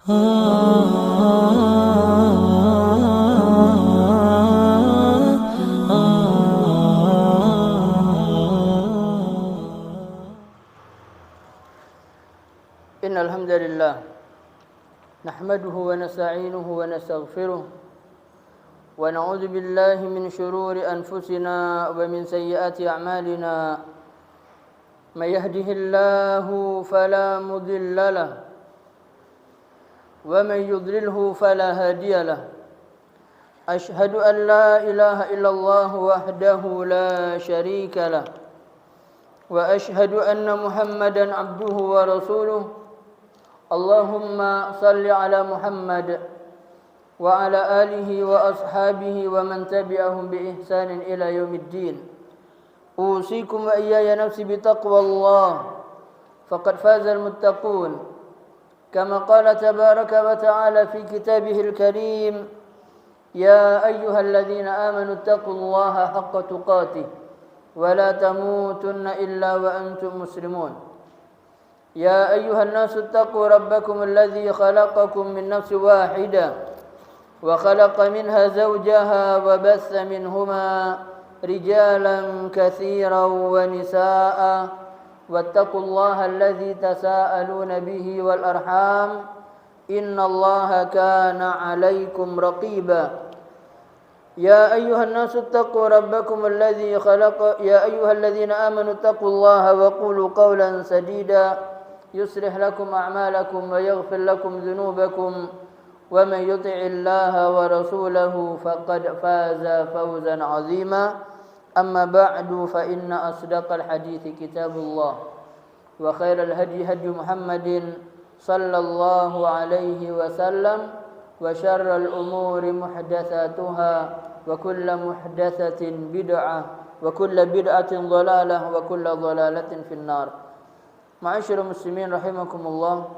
إن الحمد لله نحمده ونستعينه ونستغفره ونعوذ بالله من شرور أنفسنا ومن سيئات أعمالنا من يهده الله فلا مضل له ومن يضلله فلا هادي له أشهد أن لا إله إلا الله وحده لا شريك له وأشهد أن محمدا عبده ورسوله اللهم صل على محمد وعلى آله وأصحابه ومن تبعهم بإحسان إلى يوم الدين أوصيكم وإياي نفسي بتقوى الله فقد فاز المتقون كما قال تبارك وتعالى في كتابه الكريم يا أيها الذين آمنوا اتقوا الله حق تقاته ولا تموتن إلا وأنتم مسلمون يا أيها الناس اتقوا ربكم الذي خلقكم من نفس واحدة وخلق منها زوجها وبث منهما رجالا كثيرا ونساء واتقوا الله الذي تساءلون به والأرحام إن الله كان عليكم رقيبا يا أيها الناس اتقوا ربكم الذي يا أيها الذين آمنوا اتقوا الله وقولوا قولا سديدا يصلح لكم أعمالكم ويغفر لكم ذنوبكم ومن يطع الله ورسوله فقد فاز فوزا عظيما أما بعد فإن أصدق الحديث كتاب الله وخير الهدي هدي محمد صلى الله عليه وسلم وشر الأمور محدثاتها وكل محدثة بدعة وكل بدعة ضلالة وكل ضلالة في النار. Ma'asyiral muslimin rahimakumullah.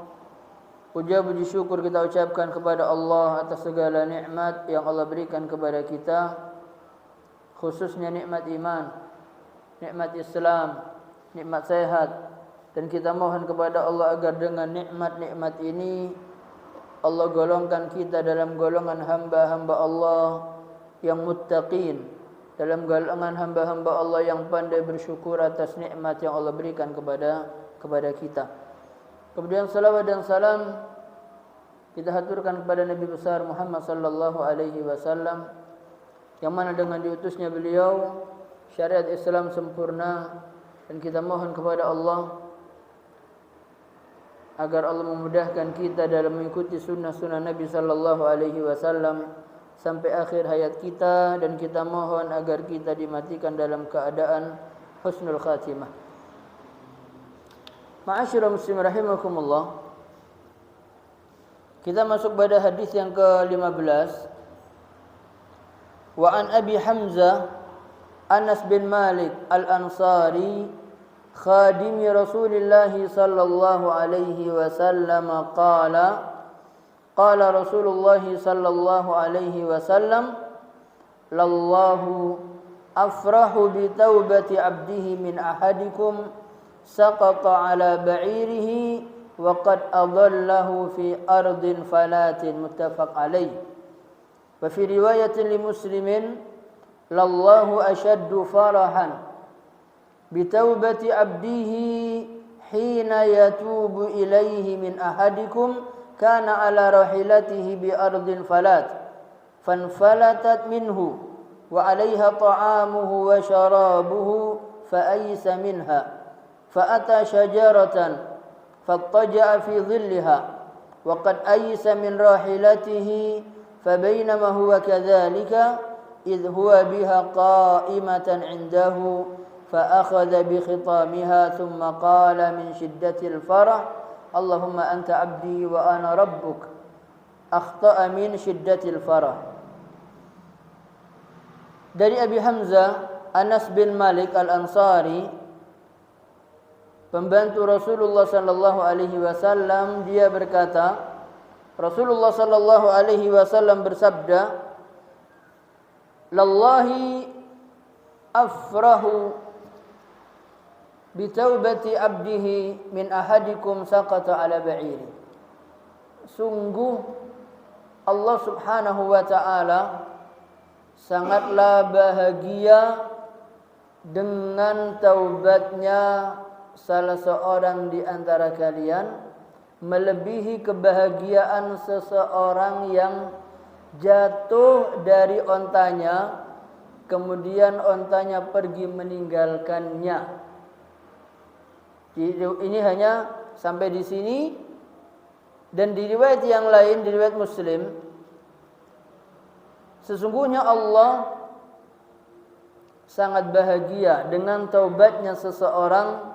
Puja puji syukur kita ucapkan kepada Allah atas segala nikmat yang Allah berikan kepada kita, khususnya nikmat iman, nikmat Islam, nikmat sehat, dan kita mohon kepada Allah agar dengan nikmat-nikmat ini Allah golongkan kita dalam golongan hamba-hamba Allah yang muttaqin, dalam golongan hamba-hamba Allah yang pandai bersyukur atas nikmat yang Allah berikan kepada kita. Kemudian salawat dan salam kita haturkan kepada Nabi besar Muhammad sallallahu alaihi wasallam yang mana dengan diutusnya beliau syariat Islam sempurna, dan kita mohon kepada Allah agar Allah memudahkan kita dalam mengikuti sunnah-sunnah Nabi sallallahu alaihi wasallam sampai akhir hayat kita, dan kita mohon agar kita dimatikan dalam keadaan husnul khatimah. Ma'asyiral muslimin rahimakumullah. Kita masuk pada hadis yang ke-15. Wa an Abi Hamzah Anas bin Malik Al-Ansari khadimi Rasulillah sallallahu alaihi wasallam qala Rasulullah sallallahu alaihi wasallam lallahu afrahu bi taubati abdihi min ahadikum saqata ala ba'irihi wa qad adallahu fi ardin falatin muttafaq alaih. Wa fi riwayatin li Muslimin lallahu ashaddu farahan bi taubati abdihi hina yatubu ilaihi min ahadikum kana ala rahilatihi bi ardin falat fanfalatat minhu wa alaiha ta'amuhu wa sharabuhu fa aysa minha فأتى شجرة فاضطجع في ظلها وقد أيس من راحلته فبينما هو كذلك إذ هو بها قائمة عنده فأخذ بخطامها ثم قال من شدة الفرح اللهم أنت عبدي وأنا ربك أخطأ من شدة الفرح. Dari Abi Hamzah Anas bin Malik Al-Ansari, pembantu Rasulullah sallallahu alaihi wasallam, dia berkata, Rasulullah sallallahu alaihi wasallam bersabda, "Lallahi afrahu bi taubati abdihi min ahadikum saqata ala ba'iri." sungguh Allah Subhanahu wa ta'ala sangatlah bahagia dengan taubatnya salah seorang di antara kalian, melebihi kebahagiaan seseorang yang jatuh dari ontanya, kemudian ontanya pergi meninggalkannya. Ini hanya sampai di sini. Dan di riwayat yang lain, di riwayat Muslim, sesungguhnya Allah sangat bahagia dengan taubatnya seseorang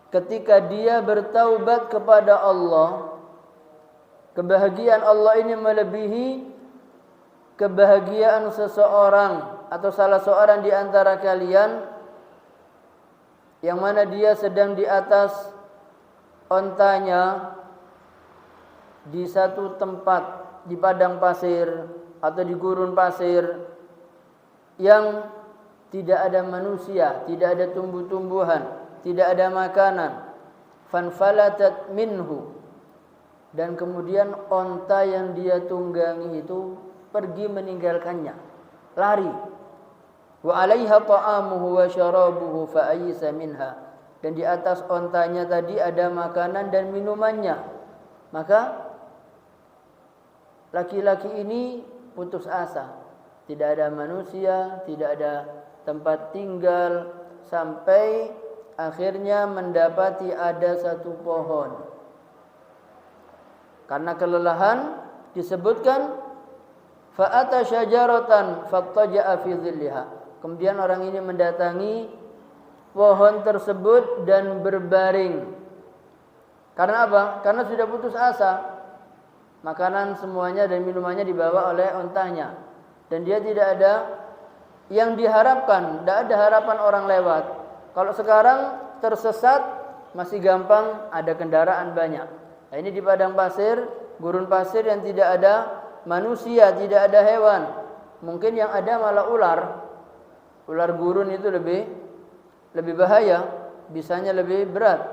ketika dia bertaubat kepada Allah. Kebahagiaan Allah ini melebihi kebahagiaan seseorang atau salah seorang di antara kalian yang mana dia sedang di atas ontanya di satu tempat di padang pasir atau di gurun pasir yang tidak ada manusia, tidak ada tumbuh-tumbuhan, tidak ada makanan. Fanfalatat minhu, dan kemudian onta yang dia tunggangi itu pergi meninggalkannya, lari. Wa 'alaiha ta'amuhu wa syarabuhu fa ayisa minha, dan di atas ontanya tadi ada makanan dan minumannya. Maka laki-laki ini putus asa, tidak ada manusia, tidak ada tempat tinggal, sampai akhirnya mendapati ada satu pohon. Karena kelelahan disebutkan fa'ata syajaratan fattaja'a fi dhilliha. Kemudian orang ini mendatangi pohon tersebut dan berbaring. Karena apa? Karena sudah putus asa. Makanan semuanya dan minumannya dibawa oleh ontanya, dan dia tidak ada yang diharapkan, tidak ada harapan orang lewat. Kalau sekarang tersesat masih gampang, ada kendaraan banyak. Nah, ini di padang pasir, gurun pasir yang tidak ada manusia, tidak ada hewan. Mungkin yang ada malah ular. Ular gurun itu lebih bahaya, bisanya lebih berat.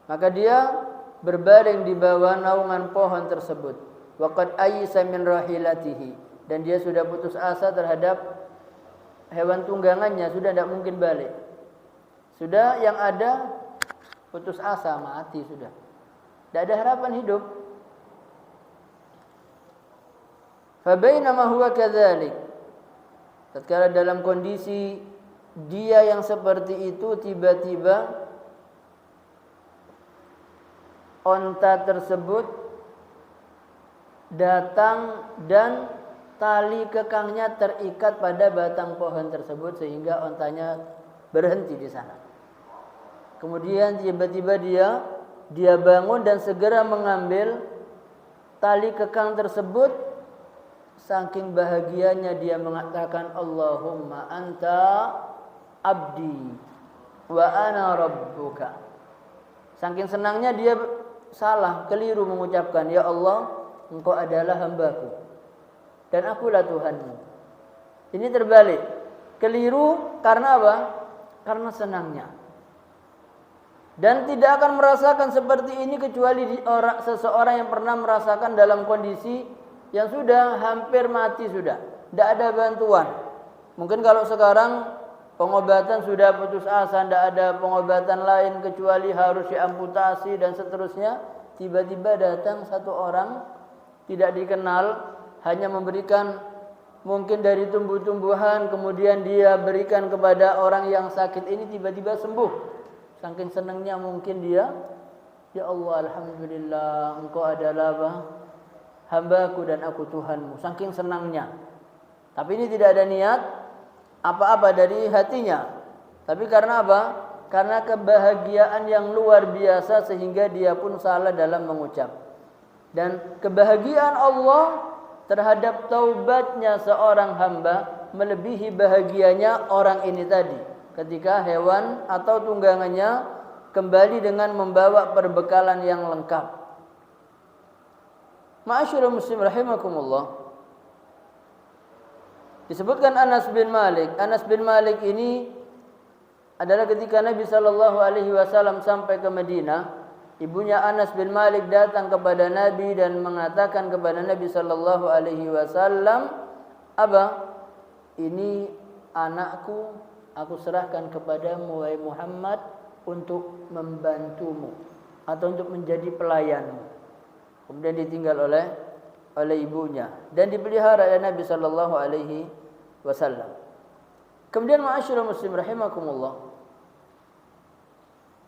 Maka dia berbaring di bawah naungan pohon tersebut. Waqad ayisa min rahilatihi, dan dia sudah putus asa terhadap hewan tunggangannya, sudah tidak mungkin balik. Sudah yang ada putus asa, mati sudah. Tidak ada harapan hidup. Fa bainama huwa kadzalik, tatkala dalam kondisi dia yang seperti itu, tiba-tiba onta tersebut datang dan tali kekangnya terikat pada batang pohon tersebut sehingga ontanya berhenti di sana. Kemudian tiba-tiba dia bangun dan segera mengambil tali kekang tersebut. Saking bahagianya dia mengatakan, Allahumma anta abdi wa ana rabbuka. Saking senangnya dia keliru mengucapkan, ya Allah, engkau adalah hambaku dan akulah Tuhanmu. Ini terbalik. Keliru karena apa? Karena senangnya. Dan tidak akan merasakan seperti ini kecuali seseorang yang pernah merasakan dalam kondisi yang sudah hampir mati sudah. Tidak ada bantuan. Mungkin kalau sekarang pengobatan sudah putus asa, tidak ada pengobatan lain kecuali harus diamputasi dan seterusnya. Tiba-tiba datang satu orang tidak dikenal, hanya memberikan mungkin dari tumbuh-tumbuhan, kemudian dia berikan kepada orang yang sakit ini, tiba-tiba sembuh. Saking senangnya mungkin dia, ya Allah, alhamdulillah, engkau adalah apa? Hambaku dan aku Tuhanmu. Saking senangnya. Tapi ini tidak ada niat apa-apa dari hatinya. Tapi karena apa? Karena kebahagiaan yang luar biasa sehingga dia pun salah dalam mengucap. Dan kebahagiaan Allah terhadap taubatnya seorang hamba melebihi bahagianya orang ini tadi, ketika hewan atau tunggangannya kembali dengan membawa perbekalan yang lengkap. Ma'asyiral muslim rahimakumullah. Disebutkan Anas bin Malik. Anas bin Malik ini adalah ketika Nabi sallallahu alaihi wasallam sampai ke Madinah, ibunya Anas bin Malik datang kepada Nabi dan mengatakan kepada Nabi sallallahu alaihi wasallam, "Aba, ini anakku, aku serahkan kepadamu wahai Muhammad untuk membantumu atau untuk menjadi pelayanmu." Kemudian ditinggal oleh ibunya dan dipelihara oleh Nabi sallallahu alaihi wasallam. Kemudian ma'asyiral muslim rahimakumullah.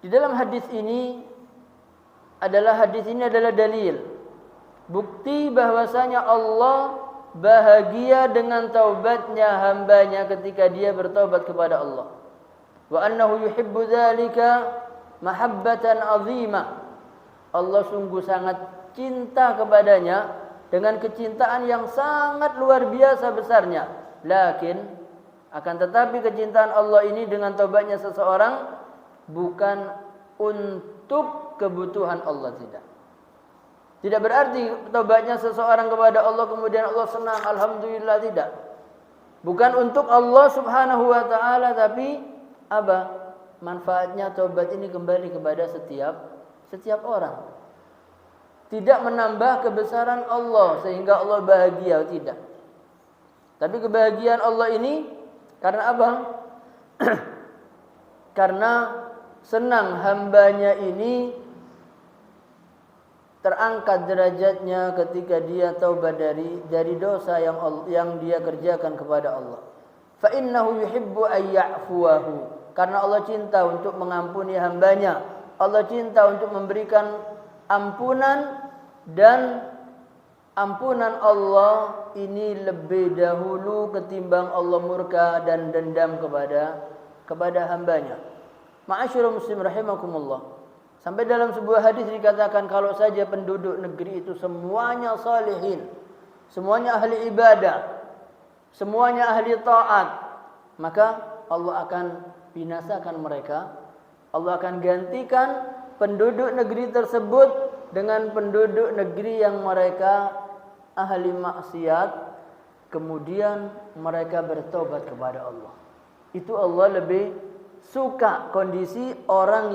Di dalam hadis ini adalah dalil bukti bahwasanya Allah bahagia dengan taubatnya hambanya ketika dia bertaubat kepada Allah. Wa annahu yuhibbu dzalika mahabbatan 'azimah. Allah sungguh sangat cinta kepadanya dengan kecintaan yang sangat luar biasa besarnya. Lakin akan tetapi kecintaan Allah ini dengan taubatnya seseorang bukan untuk kebutuhan Allah, tidak. Tidak berarti taubatnya seseorang kepada Allah kemudian Allah senang, alhamdulillah, tidak. Bukan untuk Allah Subhanahu wa taala, tapi apa? Manfaatnya taubat ini kembali kepada setiap orang. Tidak menambah kebesaran Allah sehingga Allah bahagia, tidak. Tapi kebahagiaan Allah ini karena apa? Karena senang hambanya ini terangkat derajatnya ketika dia taubat dari dosa yang dia kerjakan kepada Allah. Fa innahu yuhibbu ay ya'fuwahu. Karena Allah cinta untuk mengampuni hambanya. Allah cinta untuk memberikan ampunan, dan ampunan Allah ini lebih dahulu ketimbang Allah murka dan dendam kepada hambanya. Ma'asyiral muslim rahimakumullah. Sampai dalam sebuah hadis dikatakan kalau saja penduduk negeri itu semuanya salihin, semuanya ahli ibadah, semuanya ahli taat, maka Allah akan binasakan mereka. Allah akan gantikan penduduk negeri tersebut dengan penduduk negeri yang mereka ahli maksiat, kemudian mereka bertobat kepada Allah. Itu Allah lebih suka kondisi orang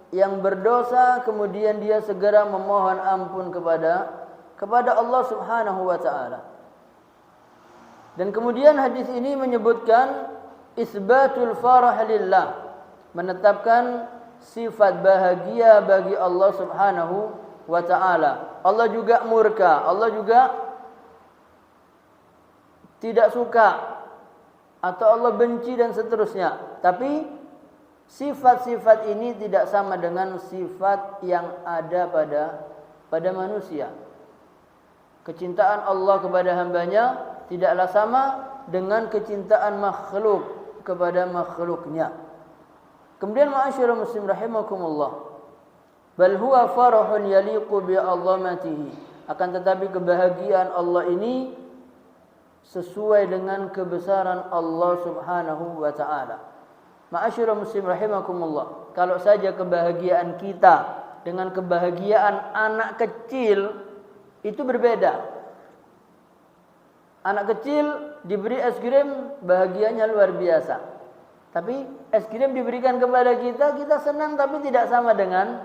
yang berdosa kemudian dia segera memohon ampun kepada Allah Subhanahu wa taala. Dan kemudian hadis ini menyebutkan isbatul farah lillah, menetapkan sifat bahagia bagi Allah Subhanahu wa taala. Allah juga murka, Allah juga tidak suka atau Allah benci dan seterusnya. Tapi sifat-sifat ini tidak sama dengan sifat yang ada pada manusia. Kecintaan Allah kepada hambanya tidaklah sama dengan kecintaan makhluk kepada makhluknya. Kemudian ma'asyiral muslim rahimakumullah, bal huwa farahun yaliqu bi 'azamatihi. Akan tetapi kebahagiaan Allah ini sesuai dengan kebesaran Allah Subhanahu wa taala. Ma'asyiral muslim rahimakumullah, kalau saja kebahagiaan kita dengan kebahagiaan anak kecil itu berbeda. Anak kecil diberi es krim bahagianya luar biasa. Tapi es krim diberikan kepada kita, kita senang tapi tidak sama dengan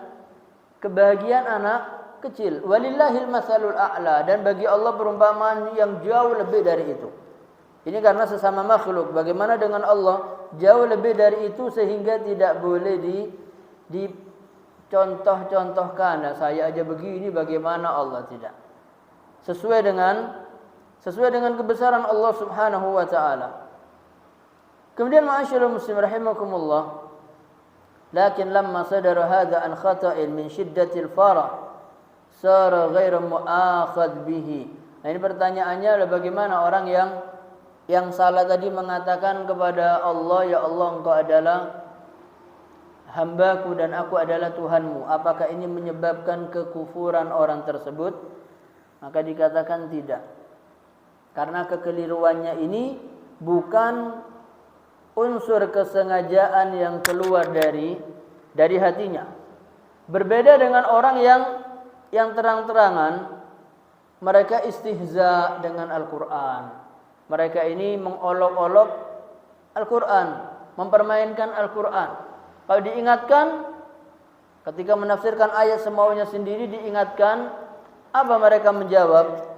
kebahagiaan anak kecil. Walillahil masalul a'la, dan bagi Allah perumpamaan yang jauh lebih dari itu. Ini karena sesama makhluk. Bagaimana dengan Allah? Jauh lebih dari itu sehingga tidak boleh dicontoh-contohkan. Nah, saya aja begini, bagaimana Allah? Tidak. Sesuai dengan kebesaran Allah Subhanahu wa taala. Kemudian ma'asyiral muslim rahimakumullah, lakin lamma sadara hadza an khata'in min shiddatil farah sara ghairu mu'akhadh bihi. Nah, ini pertanyaannya adalah bagaimana orang yang salah tadi mengatakan kepada Allah, ya Allah, Engkau adalah hambaku dan aku adalah Tuhanmu. Apakah ini menyebabkan kekufuran orang tersebut? Maka dikatakan tidak. Karena kekeliruannya ini bukan unsur kesengajaan yang keluar dari hatinya. Berbeda dengan orang yang terang-terangan mereka istihza dengan Al-Quran. Mereka ini mengolok-olok Al-Quran, mempermainkan Al-Quran. Kalau diingatkan, Ketika menafsirkan ayat semaunya sendiri diingatkan, apa mereka menjawab?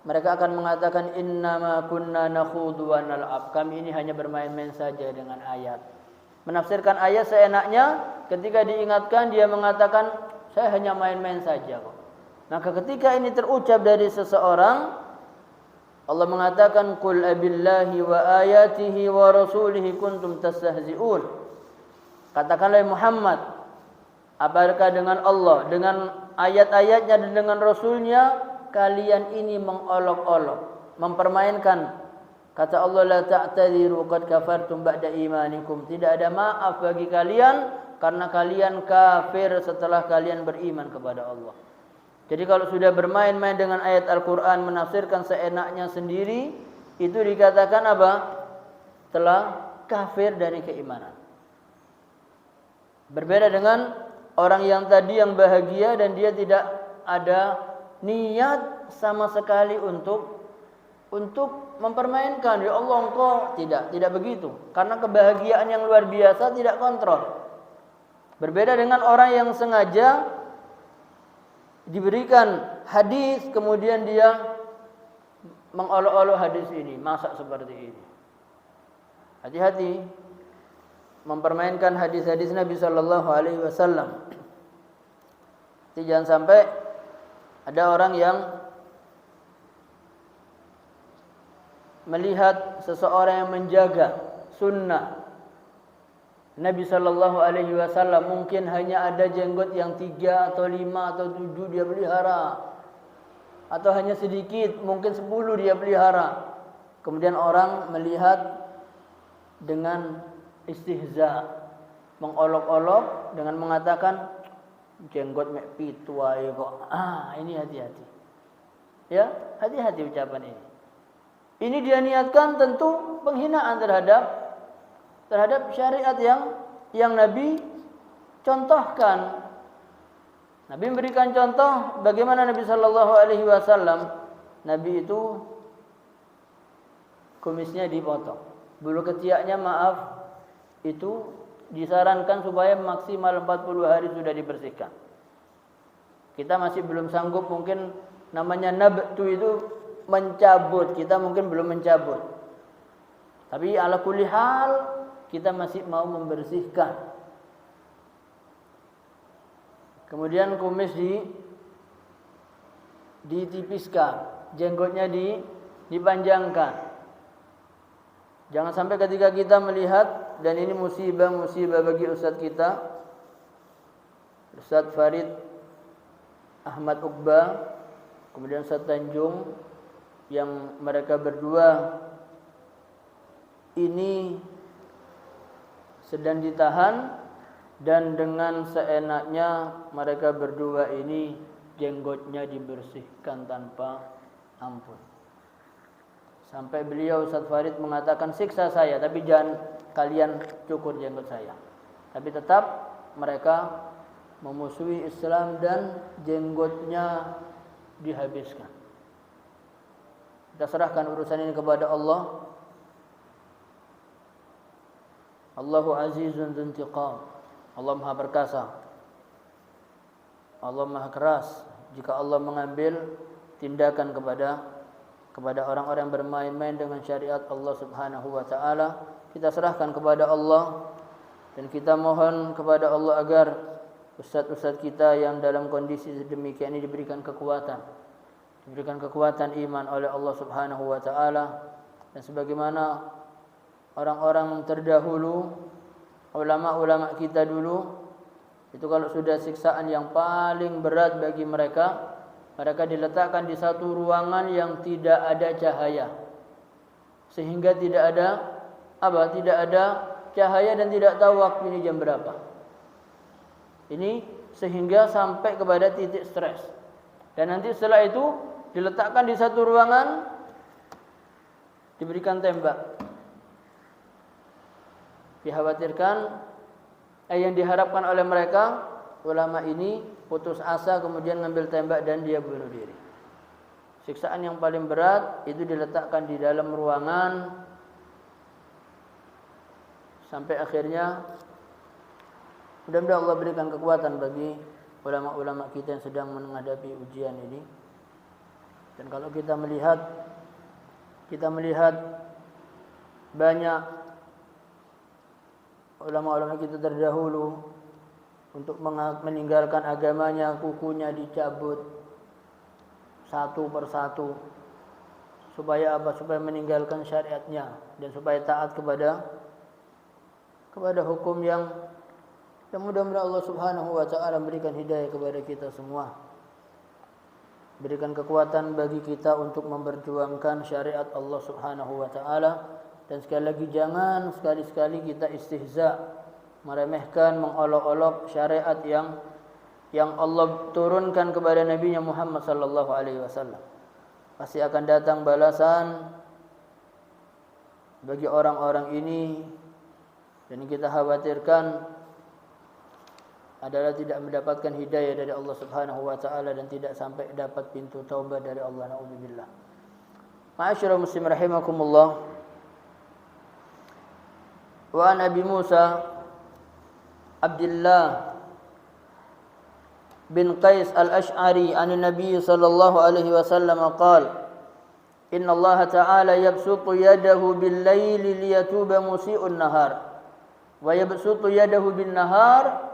Mereka akan mengatakan innama kunna nakhudu wa nal'ab. Kami ini hanya bermain-main saja dengan ayat. Menafsirkan ayat seenaknya, ketika diingatkan dia mengatakan saya hanya main-main saja kok. Maka ketika ini terucap dari seseorang, Allah mengatakan qul abillahi wa ayatihi wa rasulihi kuntum tastahzi'un. Katakanlah Muhammad, apakah dengan Allah, dengan ayat-ayatnya dan dengan Rasulnya kalian ini mengolok-olok, mempermainkan? Kata Allah, la ta'tadiru qad kafartum ba'da imanikum. Tidak ada maaf bagi kalian karena kalian kafir setelah kalian beriman kepada Allah. Jadi kalau sudah bermain-main dengan ayat Al-Quran, menafsirkan seenaknya sendiri, itu dikatakan apa? Telah kafir dari keimanan. Berbeda dengan orang yang tadi yang bahagia dan dia tidak ada niat sama sekali untuk mempermainkan. Ya Allah engkau tidak begitu. Karena kebahagiaan yang luar biasa tidak kontrol. Berbeda dengan orang yang sengaja diberikan hadis kemudian dia mengolok-olok hadis ini, masa seperti ini. Hati-hati mempermainkan hadis-hadis Nabi sallallahu alaihi wasallam. Jangan sampai ada orang yang melihat seseorang yang menjaga sunnah Nabi sallallahu alaihi wasallam, mungkin hanya ada jenggot yang 3 atau 5 atau 7 dia pelihara, atau hanya sedikit, mungkin 10 dia pelihara. Kemudian orang melihat dengan istihza, mengolok-olok dengan mengatakan jenggot mek pitu wae kok. Ini hati-hati. Ya, hati-hati ucapan ini. Ini dia niatkan tentu penghinaan terhadap syariat yang Nabi contohkan. Nabi memberikan contoh bagaimana Nabi sallallahu alaihi wasallam, Nabi itu kumisnya dipotong. Bulu ketiaknya itu disarankan supaya maksimal 40 hari sudah dibersihkan. Kita masih belum sanggup, mungkin namanya nabtu itu mencabut, kita mungkin belum mencabut. Tapi ala kulli hal kita masih mau membersihkan. Kemudian kumis ditipiskan, jenggotnya dipanjangkan. Jangan sampai ketika kita melihat, dan ini musibah bagi ustaz kita, Ustaz Farid Ahmad Uqbah, kemudian Ustaz Tanjung, yang mereka berdua ini sedang ditahan dan dengan seenaknya mereka berdua ini jenggotnya dibersihkan tanpa ampun. Sampai beliau Ustaz Farid mengatakan siksa saya tapi jangan kalian cukur jenggot saya. Tapi tetap mereka memusuhi Islam dan jenggotnya dihabiskan. Kita serahkan urusan ini kepada Allah. Allahu azizun dzuntiqam. Allah Maha perkasa. Allah Maha keras jika Allah mengambil tindakan kepada orang-orang yang bermain-main dengan syariat Allah Subhanahu wa taala. Kita serahkan kepada Allah dan kita mohon kepada Allah agar ustaz-ustaz kita yang dalam kondisi demikian ini diberikan kekuatan iman oleh Allah Subhanahu wa taala, dan sebagaimana orang-orang terdahulu, ulama-ulama kita dulu, itu kalau sudah siksaan yang paling berat bagi mereka diletakkan di satu ruangan yang tidak ada cahaya. Sehingga tidak ada cahaya dan tidak tahu waktu ini jam berapa. Ini sehingga sampai kepada titik stres. Dan nanti setelah itu diletakkan di satu ruangan, diberikan tembak. Dikhawatirkan yang diharapkan oleh mereka, ulama ini putus asa kemudian ngambil tembak dan dia bunuh diri. Siksaan yang paling berat itu diletakkan di dalam ruangan sampai akhirnya Mudah-mudahan Allah berikan kekuatan bagi ulama-ulama kita yang sedang menghadapi ujian ini. Dan kalau kita melihat banyak ulama-ulama kita terdahulu untuk meninggalkan agamanya, kukunya dicabut satu persatu. Supaya apa? Supaya meninggalkan syariatnya dan supaya taat kepada hukum yang mudah-mudahan Allah Subhanahu wa taala berikan hidayah kepada kita semua. Berikan kekuatan bagi kita untuk memperjuangkan syariat Allah Subhanahu wa taala. Dan sekali lagi jangan sekali-sekali kita istihza, meremehkan, mengolok-olok syariat yang Allah turunkan kepada Nabi Muhammad sallallahu alaihi wasallam. Pasti akan datang balasan bagi orang-orang ini, dan kita khawatirkan adalah tidak mendapatkan hidayah dari Allah Subhanahu wa taala dan tidak sampai dapat pintu taubat dari Allah. Na'udzubillah. Ma'asyiral muslimin rahimakumullah. Wa an Abi Musa Abdullah bin Qais al-Ash'ari an Nabi sallallahu alaihi wasallam qala inna Allah ta'ala yabsutu yadahu bil-laili liyatuba musii'un nahar wa yabsutu yadahu bin-nahar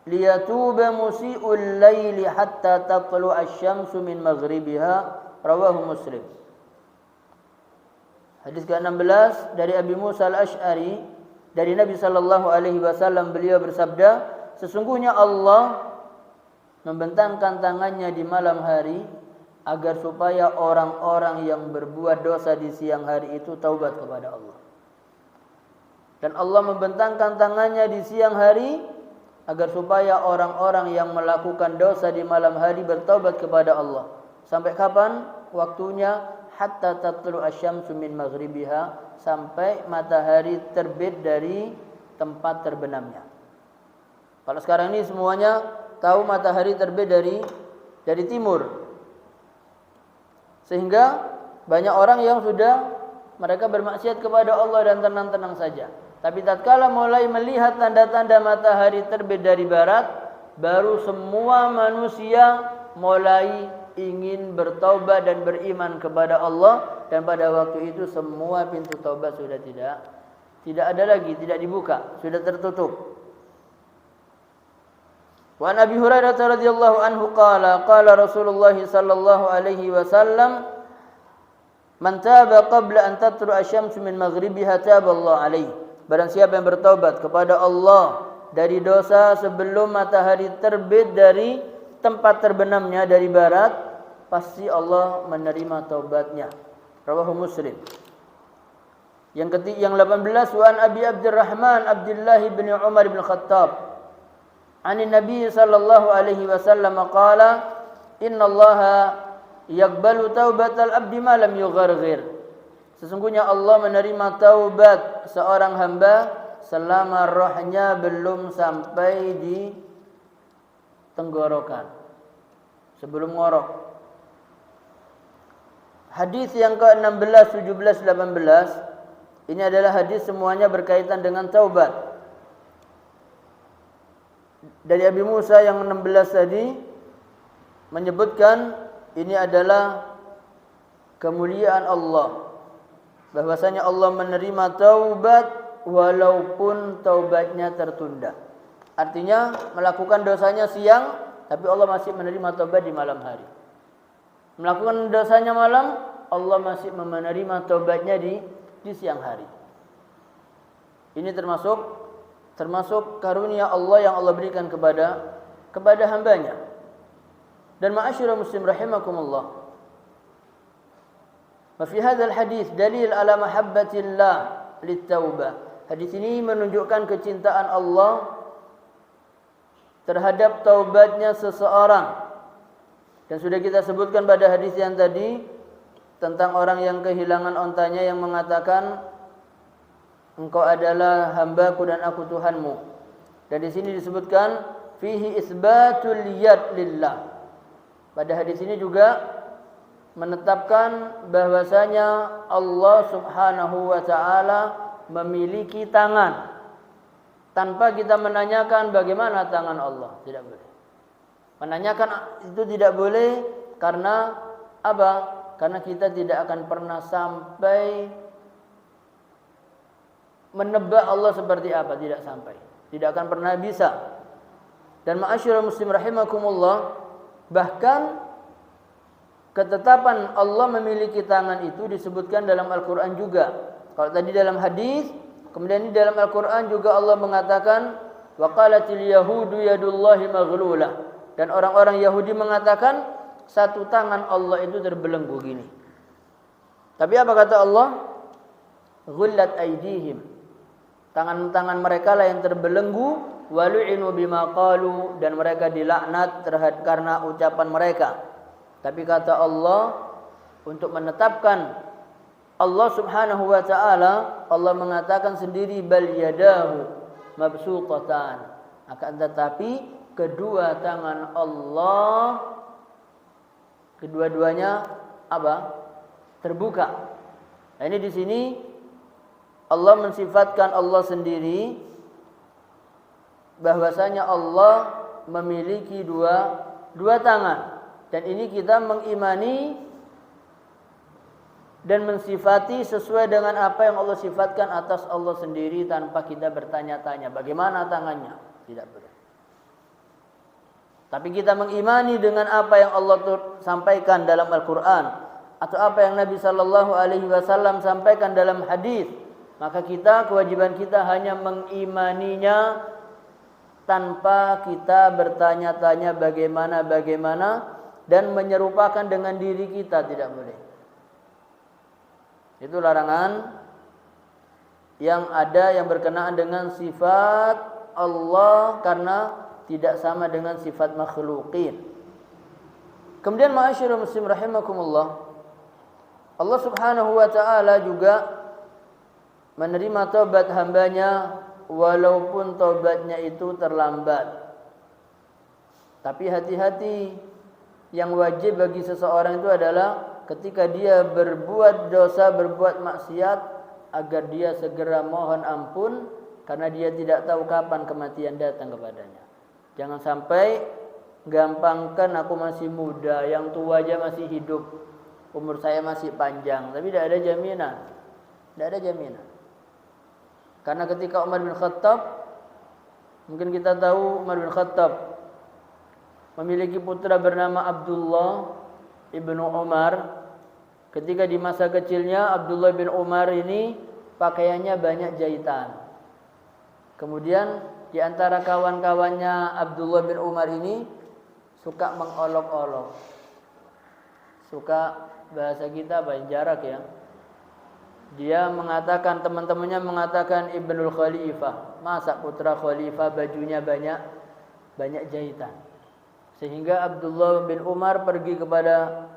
liyatuba musii'ul laili hatta tatlu'a asy-syamsu min maghribiha. Rawahu Muslim. Hadis ke-16 dari Abi Musa al-Ash'ari dari Nabi sallallahu alaihi wasallam, beliau bersabda, sesungguhnya Allah membentangkan tangannya di malam hari agar supaya orang-orang yang berbuat dosa di siang hari itu taubat kepada Allah. Dan Allah membentangkan tangannya di siang hari agar supaya orang-orang yang melakukan dosa di malam hari bertaubat kepada Allah. Sampai kapan waktunya? Hatta tatlu asyamsu min maghribiha, sampai matahari terbit dari tempat terbenamnya. Kalau sekarang ini semuanya tahu matahari terbit dari timur. Sehingga banyak orang yang sudah mereka bermaksiat kepada Allah dan tenang-tenang saja. Tapi tatkala mulai melihat tanda-tanda matahari terbit dari barat, baru semua manusia mulai ingin bertaubat dan beriman kepada Allah, dan pada waktu itu semua pintu taubat sudah tidak ada lagi, tidak dibuka, sudah tertutup. Wa an Abi Hurairah radhiyallahu anhu qala Rasulullah sallallahu alaihi wasallam man taba qabla an tatlu'a asy-syamsu min maghribiha taba Allah alaihi. Barang siapa yang bertaubat kepada Allah dari dosa sebelum matahari terbit dari tempat terbenamnya dari barat, pasti Allah menerima taubatnya. Rawahu Muslim. Yang 18, wa an Abi Abdurrahman Abdullah bin Umar bin Khattab anin Nabi sallallahu alaihi wasallam qala innallaha yaqbalu taubatal abdi ma lam yugharghir. Sesungguhnya Allah menerima taubat seorang hamba selama rohnya belum sampai di tenggorokan, sebelum ngorok. Hadis yang ke-16, 17, 18 ini adalah hadis semuanya berkaitan dengan taubat. Dari Abi Musa yang 16 tadi menyebutkan ini adalah kemuliaan Allah, bahwasanya Allah menerima taubat walaupun taubatnya tertunda. Artinya melakukan dosanya siang, tapi Allah masih menerima taubat di malam hari. Melakukan dosanya malam, Allah masih menerima taubatnya di siang hari. Ini termasuk karunia Allah yang Allah berikan kepada hambanya. Dan ma'asyiral muslim rahimakumullah, wa fi hadzal hadis dalil ala mahabbatillah lit-taubah. Hadis ini menunjukkan kecintaan Allah terhadap taubatnya seseorang. Dan sudah kita sebutkan pada hadis yang tadi tentang orang yang kehilangan ontanya yang mengatakan, engkau adalah hambaku dan aku Tuhanmu. Dan di sini disebutkan fihi isbatul yad lillah. Pada hadis ini juga menetapkan bahwasanya Allah Subhanahu wa taala memiliki tangan. tanpa kita menanyakan bagaimana tangan Allah. Tidak boleh. Menanyakan itu tidak boleh karena apa? Karena kita tidak akan pernah sampai menebak Allah seperti apa, tidak sampai. Tidak akan pernah bisa. Dan ma'asyiral muslim rahimakumullah, bahkan ketetapan Allah memiliki tangan itu disebutkan dalam Al-Qur'an juga. Kalau tadi dalam hadis, kemudian di dalam Al-Qur'an juga Allah mengatakan wa qalatil yahudu yadullahi maghlulah. Dan orang-orang Yahudi mengatakan satu tangan Allah itu terbelenggu gini. Tapi apa kata Allah? Ghullat aydihim. Tangan-tangan mereka lah yang terbelenggu, walu'inu bima qalu, dan mereka dilaknat karena ucapan mereka. Tapi kata Allah, untuk menetapkan Allah Subhanahu wa taala, Allah mengatakan sendiri bal yadahu mabsuutatan. Akan tetapi kedua tangan Allah kedua-duanya apa? Terbuka. Nah, ini di sini Allah mensifatkan Allah sendiri bahwasanya Allah memiliki dua tangan, dan ini kita mengimani dan mensifati sesuai dengan apa yang Allah sifatkan atas Allah sendiri tanpa kita bertanya-tanya bagaimana tangannya. Tidak boleh. Tapi kita mengimani dengan apa yang Allah sampaikan dalam Al-Quran atau apa yang Nabi Sallallahu Alaihi Wasallam sampaikan dalam hadis, maka kewajiban kita hanya mengimaninya tanpa kita bertanya-tanya bagaimana dan menyerupakan dengan diri kita, tidak boleh. Itu larangan yang ada yang berkenaan dengan sifat Allah karena tidak sama dengan sifat makhluqin. Kemudian ma'asyiral muslim rahimakumullah, Allah Subhanahu wa taala juga menerima taubat hambanya walaupun taubatnya itu terlambat. Tapi hati-hati, yang wajib bagi seseorang itu adalah ketika dia berbuat dosa, berbuat maksiat, agar dia segera mohon ampun karena dia tidak tahu kapan kematian datang kepadanya. Jangan sampai gampangkan aku masih muda, yang tua aja masih hidup, umur saya masih panjang, tapi tidak ada jaminan. Tidak ada jaminan. Karena ketika Umar bin Khattab, mungkin kita tahu Umar bin Khattab memiliki putra bernama Abdullah ibnu Umar. Ketika di masa kecilnya Abdullah bin Umar ini pakaiannya banyak jahitan. Kemudian di antara kawan-kawannya Abdullah bin Umar ini suka mengolok-olok. Suka, bahasa kita jarak ya. Dia mengatakan, teman-temannya mengatakan Ibnul Khalifah. Masa putra khalifah bajunya banyak jahitan. Sehingga Abdullah bin Umar pergi kepada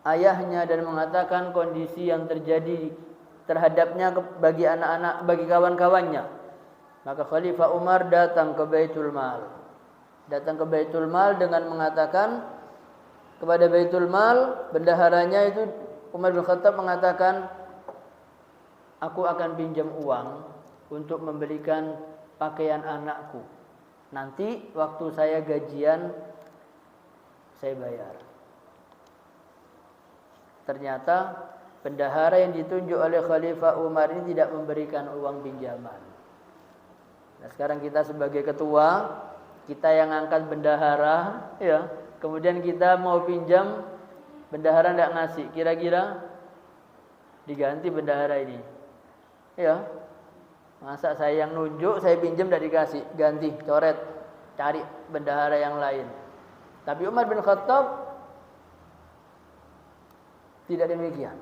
ayahnya dan mengatakan kondisi yang terjadi terhadapnya bagi anak-anak, bagi kawan-kawannya. Maka Khalifah Umar datang ke Baitul Mal. Datang ke Baitul Mal dengan mengatakan kepada Baitul Mal, bendaharanya itu Umar bin Khattab mengatakan, aku akan pinjam uang untuk membelikan pakaian anakku. Nanti waktu saya gajian, saya bayar. Ternyata bendahara yang ditunjuk oleh Khalifah Umar ini tidak memberikan uang pinjaman. Nah, sekarang kita sebagai ketua, kita yang angkat bendahara, ya. Kemudian kita mau pinjam, bendahara tidak ngasih. Kira-kira diganti bendahara ini. Ya. Masa saya yang nunjuk, saya pinjam tidak dikasih, ganti, coret, cari bendahara yang lain. Tapi Umar bin Khattab tidak demikian.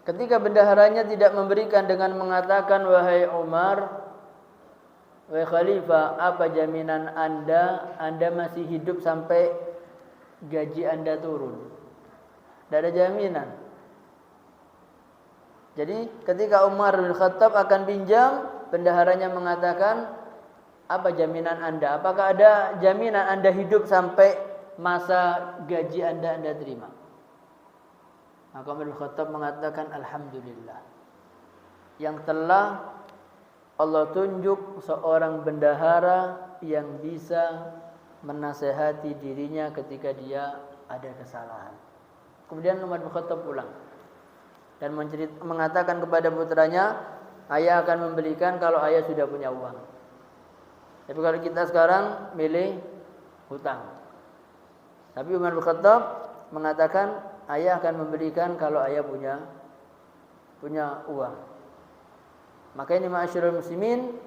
Ketika bendaharanya tidak memberikan dengan mengatakan, wahai Umar, wahai Khalifah, apa jaminan Anda masih hidup sampai gaji Anda turun? Tidak ada jaminan. Jadi ketika Umar bin Khattab akan pinjam, bendaharanya mengatakan, apa jaminan Anda? Apakah ada jaminan Anda hidup sampai masa gaji Anda terima? Maka Umar bin Khattab mengatakan, alhamdulillah, yang telah Allah tunjuk seorang bendahara yang bisa menasehati dirinya ketika dia ada kesalahan. Kemudian Umar bin Khattab pulang dan mengatakan kepada putranya, ayah akan membelikan kalau ayah sudah punya uang. Tapi kalau kita sekarang milih hutang. Tapi Umar bin Khattab mengatakan, ayah akan membelikan kalau ayah punya uang. Maka ini ma'asyiral muslimin,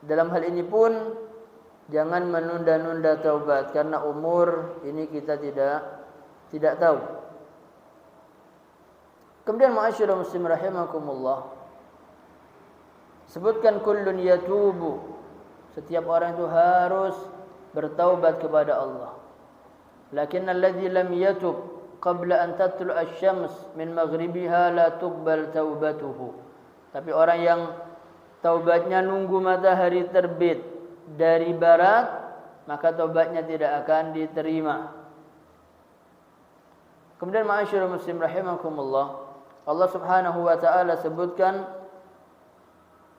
dalam hal ini pun jangan menunda-nunda taubat karena umur ini kita tidak tahu. Kemudian ma'asyiral muslimin rahimakumullah, sebutkan kullun yatubu, setiap orang itu harus bertaubat kepada Allah. Lakin alladzi lam yatub qabla an tatlu'a asy-syams min maghribiha la tuqbal taubatuhu. Tapi orang yang taubatnya nunggu matahari terbit dari barat, maka taubatnya tidak akan diterima. Kemudian ma'asyiral muslim rahimakumullah, Allah Subhanahu wa taala sebutkan,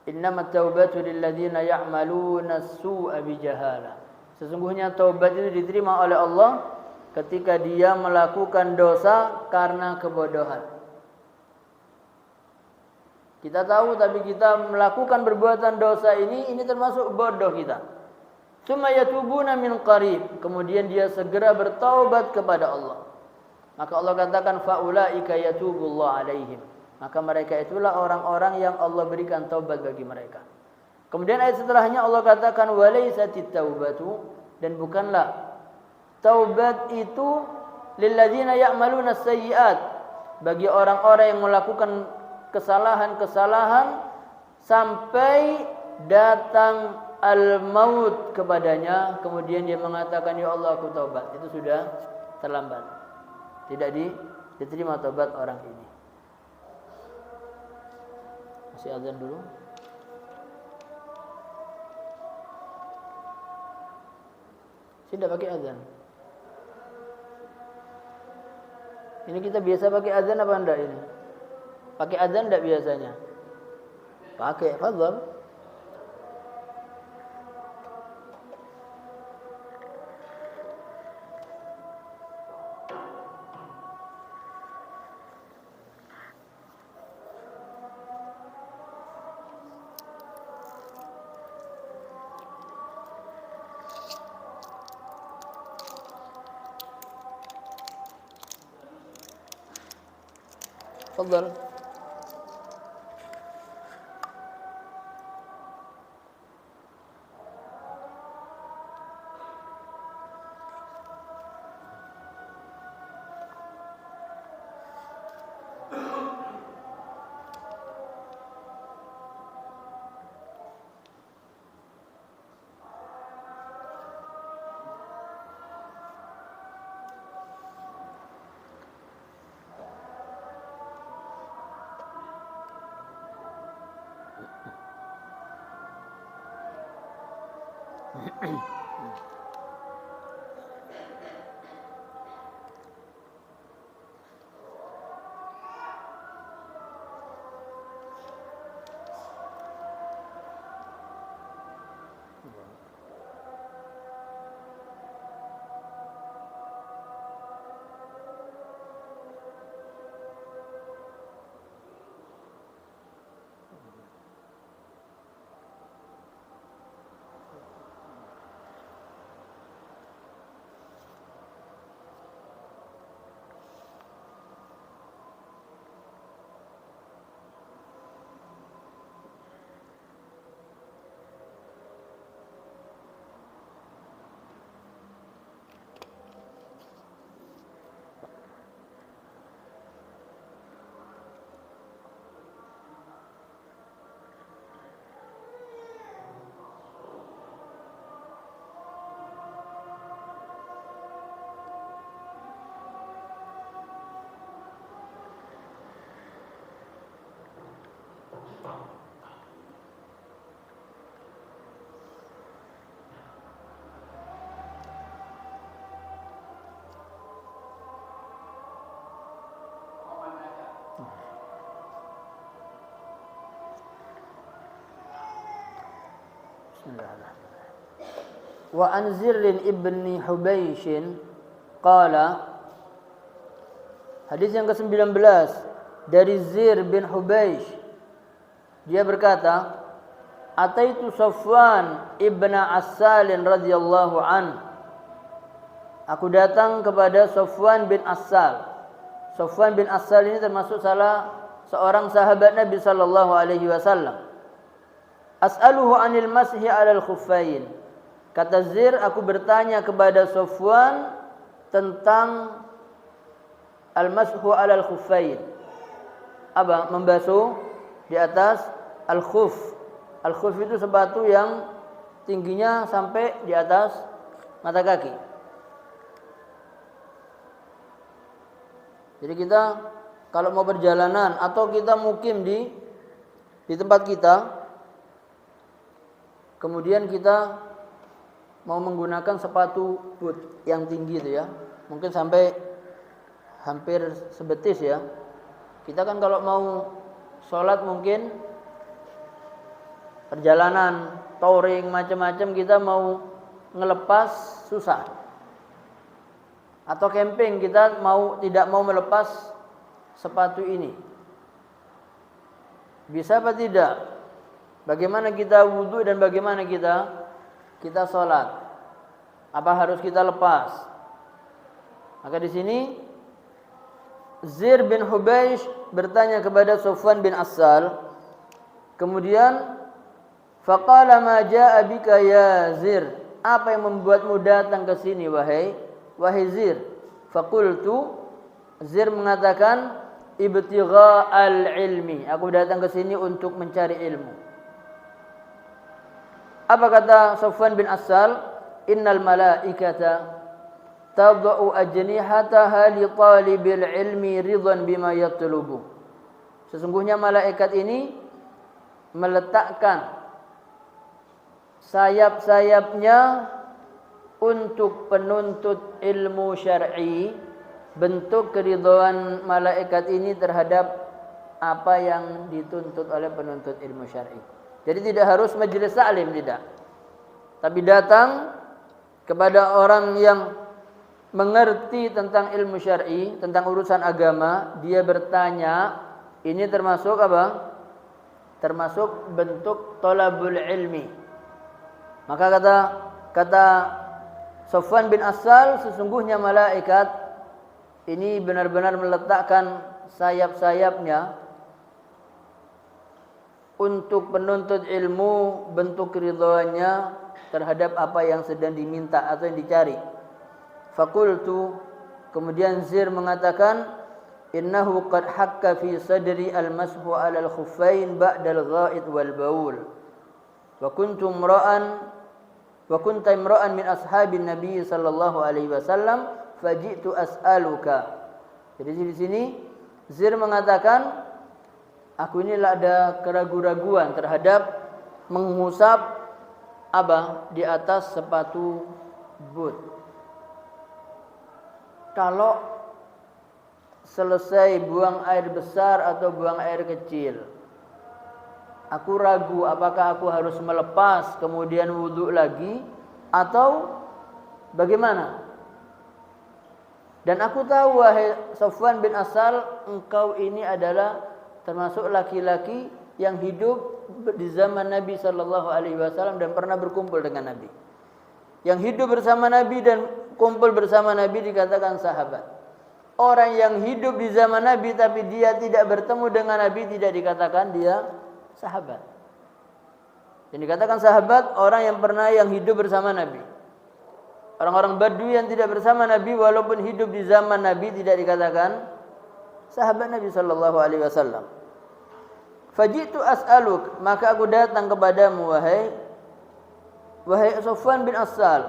innamat taubatu lilladzina ya'maluna as-su'a bijahalah. Sesungguhnya taubat itu diterima oleh Allah ketika dia melakukan dosa karena kebodohan. Kita tahu tapi kita melakukan perbuatan dosa ini termasuk bodoh kita. Tsumma yatubuna min qarib, kemudian dia segera bertaubat kepada Allah. Maka Allah katakan faulaika yatubullahu alaihim. Maka mereka itulah orang-orang yang Allah berikan taubat bagi mereka. Kemudian ayat setelahnya Allah katakan walaisatit taubatu, dan bukanlah taubat itu lilladzina ya'maluna sayyi'at, bagi orang-orang yang melakukan kesalahan-kesalahan sampai datang al-maut kepadanya, kemudian dia mengatakan ya Allah aku taubat. Itu sudah terlambat, tidak diterima taubat orang ini. Masih azan dulu. Tidak pakai azan. Ini kita biasa pakai azan apa enggak ini? Pakai azan enggak biasanya? Pakai, fadhal. Fadhal. Bismillahirrahmanirrahim. Wa an Zirr ibni Hubaish qala, hadis yang ke-19 dari Zir bin Hubaish, dia berkata, ataitu Safwan ibn Assal radhiyallahu an, aku datang kepada Safwan bin Assal. Safwan bin Assal ini termasuk salah seorang sahabat Nabi sallallahu alaihi wasallam. As'aluhu 'anil mashi 'alal khuffain. Kata Zir, aku bertanya kepada Safwan tentang al-mashu 'alal khuffain. Apa? Membasuh di atas al-khuf. Al-khuf itu sepatu yang tingginya sampai di atas mata kaki. Jadi kita kalau mau perjalanan atau kita mukim di tempat kita, kemudian kita mau menggunakan sepatu boot yang tinggi itu ya, mungkin sampai hampir sebetis ya. Kita kan kalau mau sholat mungkin perjalanan, touring, macam-macam, kita mau ngelepas susah. Atau camping, kita tidak mau melepas sepatu ini. Bisa apa tidak? Bagaimana kita wudu dan bagaimana kita sholat? Apa harus kita lepas? Maka di sini Zir bin Hubaish bertanya kepada Safwan bin Assal. Kemudian faqala ma jaa bika ya Zir? Apa yang membuatmu datang ke sini wahai Zir? Faqultu, Zir mengatakan, ibtigha'al ilmi. Aku datang ke sini untuk mencari ilmu. Apa kata Safwan bin Assal? Innal malaikata tadau ajnihataha li talibil ilmi ridhan bima yatlubu. Sesungguhnya malaikat ini meletakkan sayap-sayapnya untuk penuntut ilmu syar'i. Bentuk keridhaan malaikat ini terhadap apa yang dituntut oleh penuntut ilmu syar'i. Jadi tidak harus majelis taklim, tidak. Tapi datang kepada orang yang mengerti tentang ilmu syar'i, tentang urusan agama, dia bertanya, ini termasuk apa? Termasuk bentuk thalabul ilmi. Maka kata Safwan bin Assal, sesungguhnya malaikat ini benar-benar meletakkan sayap-sayapnya untuk penuntut ilmu, bentuk keridhaannya terhadap apa yang sedang diminta atau yang dicari. Faqultu, kemudian Zir mengatakan, innahu qad hakka fi sadri al-mashu 'ala al-khuffain ba'da al-gha'id wal baul. Wa kunta imra'an min ashabin Nabi sallallahu alaihi wasallam faji'tu as'aluka. Jadi di sini Zir mengatakan, aku inilah ada keraguan-raguan terhadap mengusap di atas sepatu boot. Kalau selesai buang air besar atau buang air kecil, aku ragu apakah aku harus melepas kemudian wudu lagi atau bagaimana. Dan aku tahu wahai Safwan bin Assal, engkau ini adalah termasuk laki-laki yang hidup di zaman Nabi sallallahu alaihi wasallam dan pernah berkumpul dengan Nabi. Yang hidup bersama Nabi dan kumpul bersama Nabi dikatakan sahabat. Orang yang hidup di zaman Nabi tapi dia tidak bertemu dengan Nabi tidak dikatakan dia sahabat. Yang dikatakan sahabat orang yang hidup bersama Nabi. Orang-orang Badui yang tidak bersama Nabi walaupun hidup di zaman Nabi tidak dikatakan sahabat Nabi sallallahu alaihi wasallam. Fajitu as'aluk, maka aku datang kepadamu wahai Safwan bin Assal.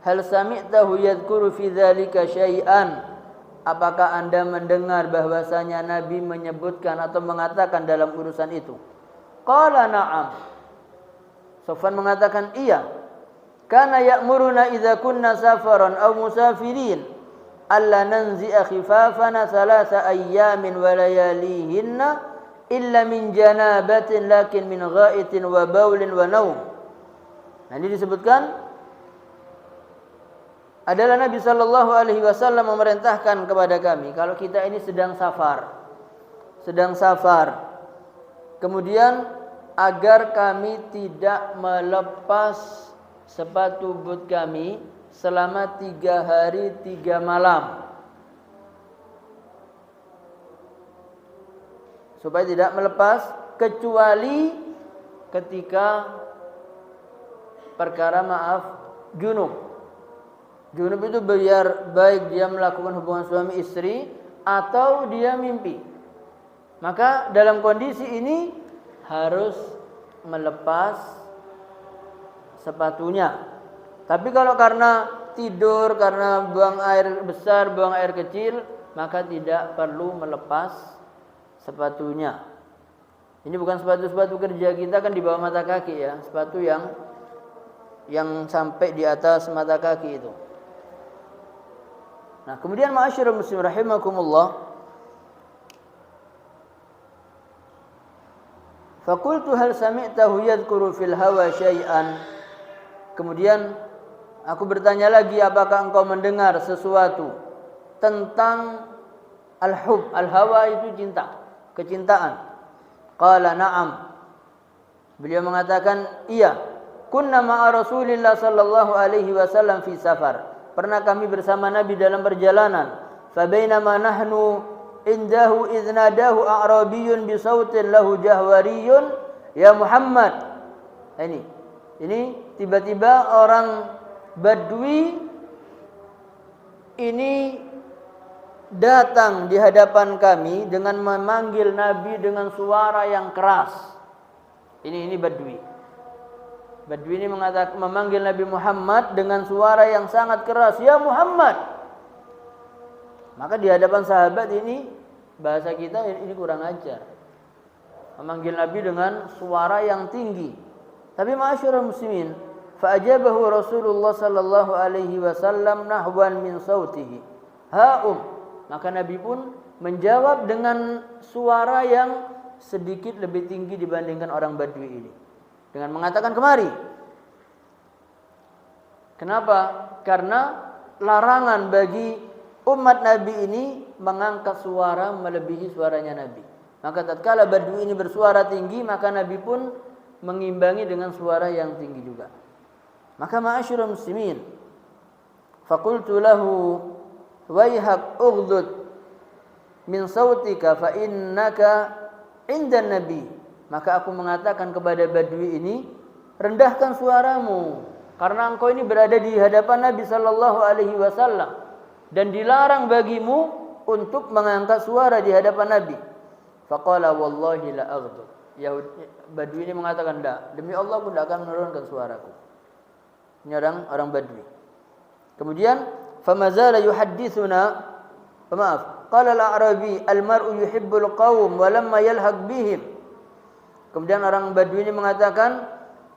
Hal sami'tahu yadhkuru fi dzalika syai'an? Apakah Anda mendengar bahwasanya Nabi menyebutkan atau mengatakan dalam urusan itu? Qala na'am. Safwan mengatakan iya. Kana ya'muruna idza kunna safaran aw musafirin alla nanzi'a khifafana thalatha ayyamin wa layalihinna illa min janabatin lakin min gha'itin wa baulin wa naum. Nah, ini disebutkan adalah Nabi Shallallahu Alaihi Wasallam memerintahkan kepada kami kalau kita ini sedang safar, kemudian agar kami tidak melepas sepatu but kami selama 3 hari 3 malam, supaya tidak melepas kecuali ketika perkara junub. Junub itu biar baik dia melakukan hubungan suami istri atau dia mimpi. Maka dalam kondisi ini harus melepas sepatunya. Tapi kalau karena tidur, karena buang air besar, buang air kecil, maka tidak perlu melepas sepatunya. Ini bukan sepatu-sepatu kerja kita kan di bawah mata kaki ya, sepatu yang sampai di atas mata kaki itu. Nah, kemudian ma'asyiral muslimin rahimakumullah, faqultu hal sami'tahu yadhkuru fil hawa syai'an. Kemudian aku bertanya lagi, apakah engkau mendengar sesuatu tentang al-hub? Al-hawa itu cinta, kecintaan. Qala na'am. Beliau mengatakan, iya. Kunna ma'a Rasulillah sallallahu alaihi wasallam fi safar. Pernah kami bersama Nabi dalam perjalanan. Fa bainama nahnu indahu idz nadahu a'rabiyyun bi sautin lahu jahwariyun, ya Muhammad. Ini tiba-tiba orang Badui ini datang di hadapan kami dengan memanggil Nabi dengan suara yang keras. Ini Badui. Badui ini memanggil Nabi Muhammad dengan suara yang sangat keras, ya Muhammad. Maka di hadapan sahabat ini, bahasa kita ini kurang ajar, memanggil Nabi dengan suara yang tinggi. Tapi ma'asyiral muslimin, fa'ajabahu Rasulullah sallallahu alaihi wasallam nahwan min sautihi. Maka Nabi pun menjawab dengan suara yang sedikit lebih tinggi dibandingkan orang Badui ini, dengan mengatakan, kemari. Kenapa? Karena larangan bagi umat Nabi ini mengangkat suara melebihi suaranya Nabi. Maka tatkala Badui ini bersuara tinggi, maka Nabi pun mengimbangi dengan suara yang tinggi juga. Maka ma'asyiral muslimin, faqultu lahu waihak ughdud min sautika fa innaka indan nabi. Maka aku mengatakan kepada Badui ini, rendahkan suaramu karena engkau ini berada di hadapan Nabi sallallahu alaihi wasallam dan dilarang bagimu untuk mengangkat suara di hadapan Nabi. Faqala wallahi la aghdud. Badui ini mengatakan, tidak, demi Allah aku tidak akan menurunkan suaraku. Ini orang Badui. Kemudian famazala yuhaddithuna, qala al-a'rabi al-mar'u yuhibbul qaum wa lamma yalhaq bihim. Kemudian orang Badui ini mengatakan,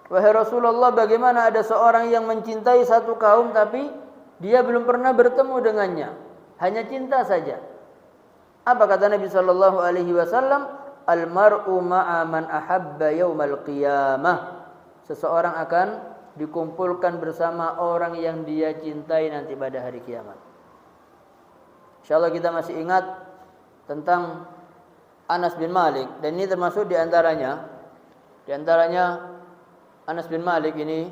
wahai Rasulullah, bagaimana ada seorang yang mencintai satu kaum tapi dia belum pernah bertemu dengannya, hanya cinta saja. Apa kata Nabi sallallahu alaihi wasallam? Al-mar'u ma'a man ahabba yaumal qiyamah. Seseorang akan dikumpulkan bersama orang yang dia cintai nanti pada hari kiamat. Insyaallah kita masih ingat tentang Anas bin Malik, dan ini termasuk diantaranya Anas bin Malik ini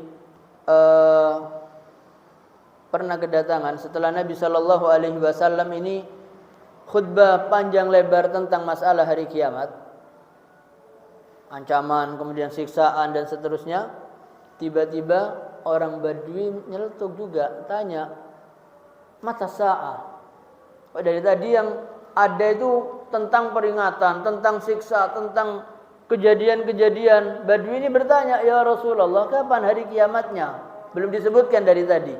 pernah kedatangan setelah Nabi Shallallahu Alaihi Wasallam ini khutbah panjang lebar tentang masalah hari kiamat, ancaman, kemudian siksaan dan seterusnya. Tiba-tiba orang Badui nyeletuk juga, tanya, mata sa'ah. Dari tadi yang ada itu tentang peringatan, tentang siksa, tentang kejadian-kejadian. Badui ini bertanya, ya Rasulullah, kapan hari kiamatnya? Belum disebutkan dari tadi.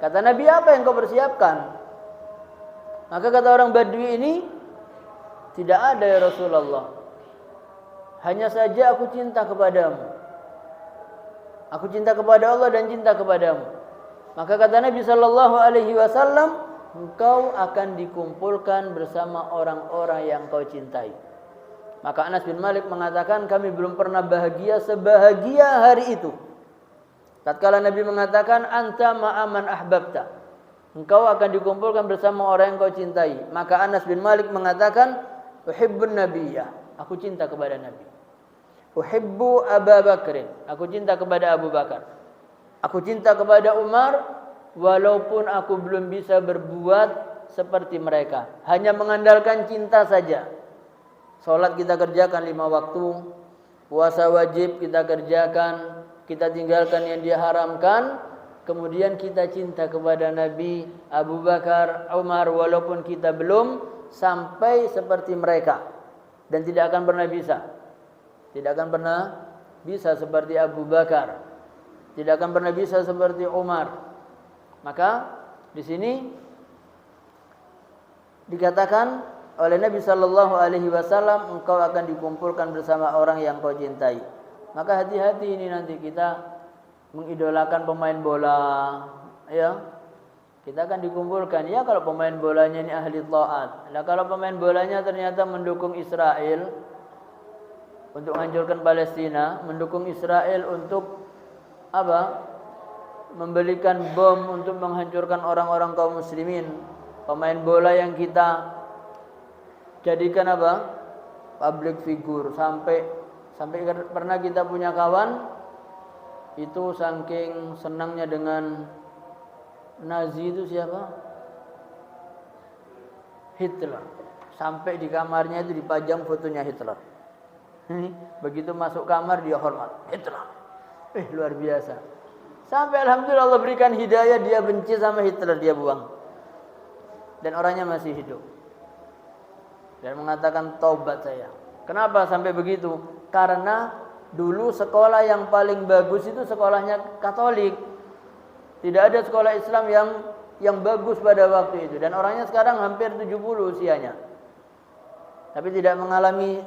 Kata Nabi, apa yang kau persiapkan? Maka kata orang Badui ini, tidak ada ya Rasulullah. Hanya saja aku cinta kepadamu. Aku cinta kepada Allah dan cinta kepadamu. Maka kata Nabi sallallahu alaihi wasallam, engkau akan dikumpulkan bersama orang-orang yang kau cintai. Maka Anas bin Malik mengatakan, kami belum pernah bahagia sebahagia hari itu. Tatkala Nabi mengatakan anta ma'aman ahbabta, engkau akan dikumpulkan bersama orang yang kau cintai. Maka Anas bin Malik mengatakan, uhibbun nabiyyah, aku cinta kepada Nabi. Uhibbu Abu Bakrin, aku cinta kepada Abu Bakar. Aku cinta kepada Umar, walaupun aku belum bisa berbuat seperti mereka. Hanya mengandalkan cinta saja. Salat kita kerjakan 5 waktu, puasa wajib kita kerjakan, kita tinggalkan yang dia haramkan, kemudian kita cinta kepada Nabi, Abu Bakar, Umar, walaupun kita belum sampai seperti mereka. Dan tidak akan pernah bisa. Tidak akan pernah bisa seperti Abu Bakar. Tidak akan pernah bisa seperti Umar. Maka di sini dikatakan oleh Nabi sallallahu alaihi wasallam, engkau akan dikumpulkan bersama orang yang kau cintai. Maka hati-hati ini nanti kita mengidolakan pemain bola, ya. Kita akan dikumpulkan, ya kalau pemain bolanya ini ahli taat. Nah, kalau pemain bolanya ternyata mendukung Israel untuk menghancurkan Palestina, mendukung Israel untuk apa? Membelikan bom untuk menghancurkan orang-orang kaum muslimin. Pemain bola yang kita jadikan apa? Public figure, sampai pernah kita punya kawan itu saking senangnya dengan Nazi itu siapa? Hitler. Sampai di kamarnya itu dipajang fotonya Hitler. Begitu masuk kamar dia hormat Hitler. Luar biasa. Sampai alhamdulillah Allah berikan hidayah, dia benci sama Hitler, dia buang. Dan orangnya masih hidup. Dan mengatakan taubat saya. Kenapa sampai begitu? Karena dulu sekolah yang paling bagus itu sekolahnya Katolik. Tidak ada sekolah Islam yang bagus pada waktu itu. Dan orangnya sekarang hampir 70 usianya. Tapi tidak mengalami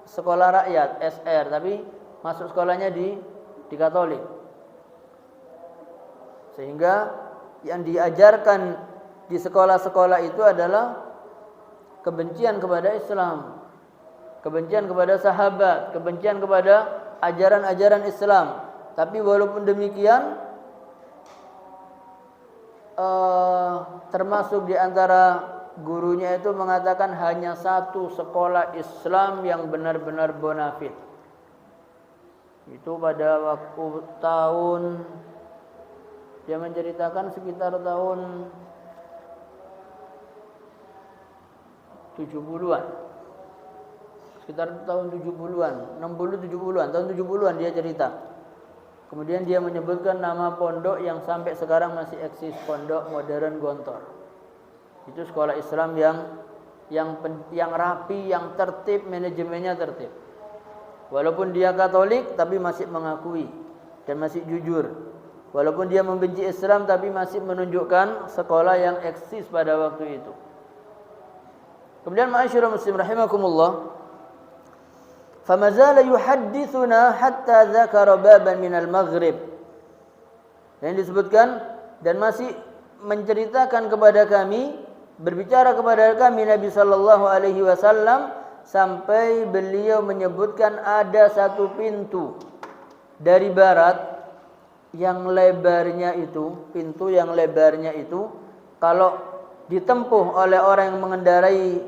sekolah rakyat, SR. Tapi masuk sekolahnya di Katolik. Sehingga yang diajarkan di sekolah-sekolah itu adalah kebencian kepada Islam, kebencian kepada sahabat, kebencian kepada ajaran-ajaran Islam. Tapi walaupun demikian, termasuk di antara gurunya itu mengatakan hanya satu sekolah Islam yang benar-benar bonafit. Itu pada waktu tahun, dia menceritakan sekitar tahun 70-an. Sekitar tahun 70-an, 60 70-an, tahun 70-an dia cerita. Kemudian dia menyebutkan nama pondok yang sampai sekarang masih eksis, Pondok Modern Gontor. Itu sekolah Islam yang rapi, yang tertib, manajemennya tertib. Walaupun dia Katolik tapi masih mengakui dan masih jujur. Walaupun dia membenci Islam tapi masih menunjukkan sekolah yang eksis pada waktu itu. Kemudian ma'asyiral muslim rahimakumullah, famazala yuhaddithuna hatta dzakara baban minal maghrib. Dan disebutkan dan masih menceritakan kepada kami, berbicara kepada kami Nabi sallallahu alaihi wasallam sampai beliau menyebutkan ada satu pintu dari barat yang lebarnya itu, pintu yang lebarnya itu kalau ditempuh oleh orang yang mengendarai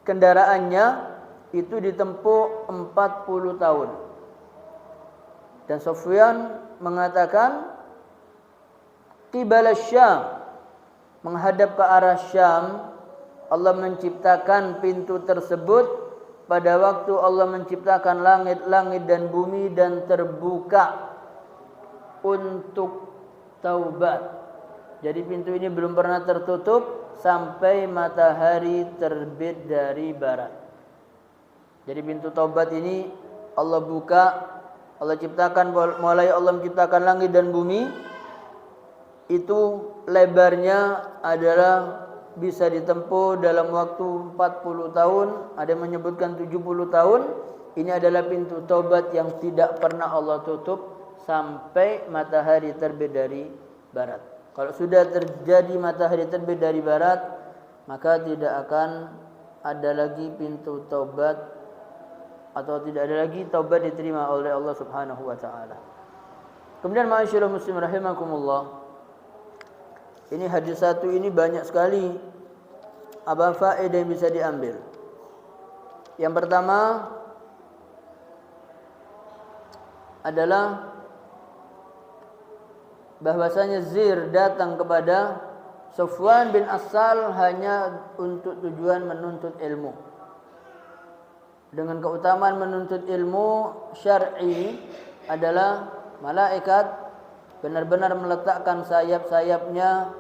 kendaraannya itu ditempuh 40 tahun. Dan Sufyan mengatakan qibala Syam, menghadap ke arah Syam. Allah menciptakan pintu tersebut pada waktu Allah menciptakan langit-langit dan bumi dan terbuka untuk taubat. Jadi pintu ini belum pernah tertutup sampai matahari terbit dari barat. Jadi pintu taubat ini Allah buka, Allah ciptakan, mulai Allah menciptakan langit dan bumi, itu lebarnya adalah bisa ditempuh dalam waktu 40 tahun, ada yang menyebutkan 70 tahun. Ini adalah pintu taubat yang tidak pernah Allah tutup sampai matahari terbit dari barat. Kalau sudah terjadi matahari terbit dari barat, maka tidak akan ada lagi pintu taubat, atau tidak ada lagi taubat diterima oleh Allah Subhanahu wa taala. Kemudian ma'asyiral muslimin rahimakumullah. Ini hadis satu ini banyak sekali faedah yang bisa diambil. Yang pertama adalah bahwasanya Zir datang kepada Sufwan bin Assal hanya untuk tujuan menuntut ilmu. Dengan keutamaan menuntut ilmu syar'i adalah malaikat benar-benar meletakkan sayap-sayapnya,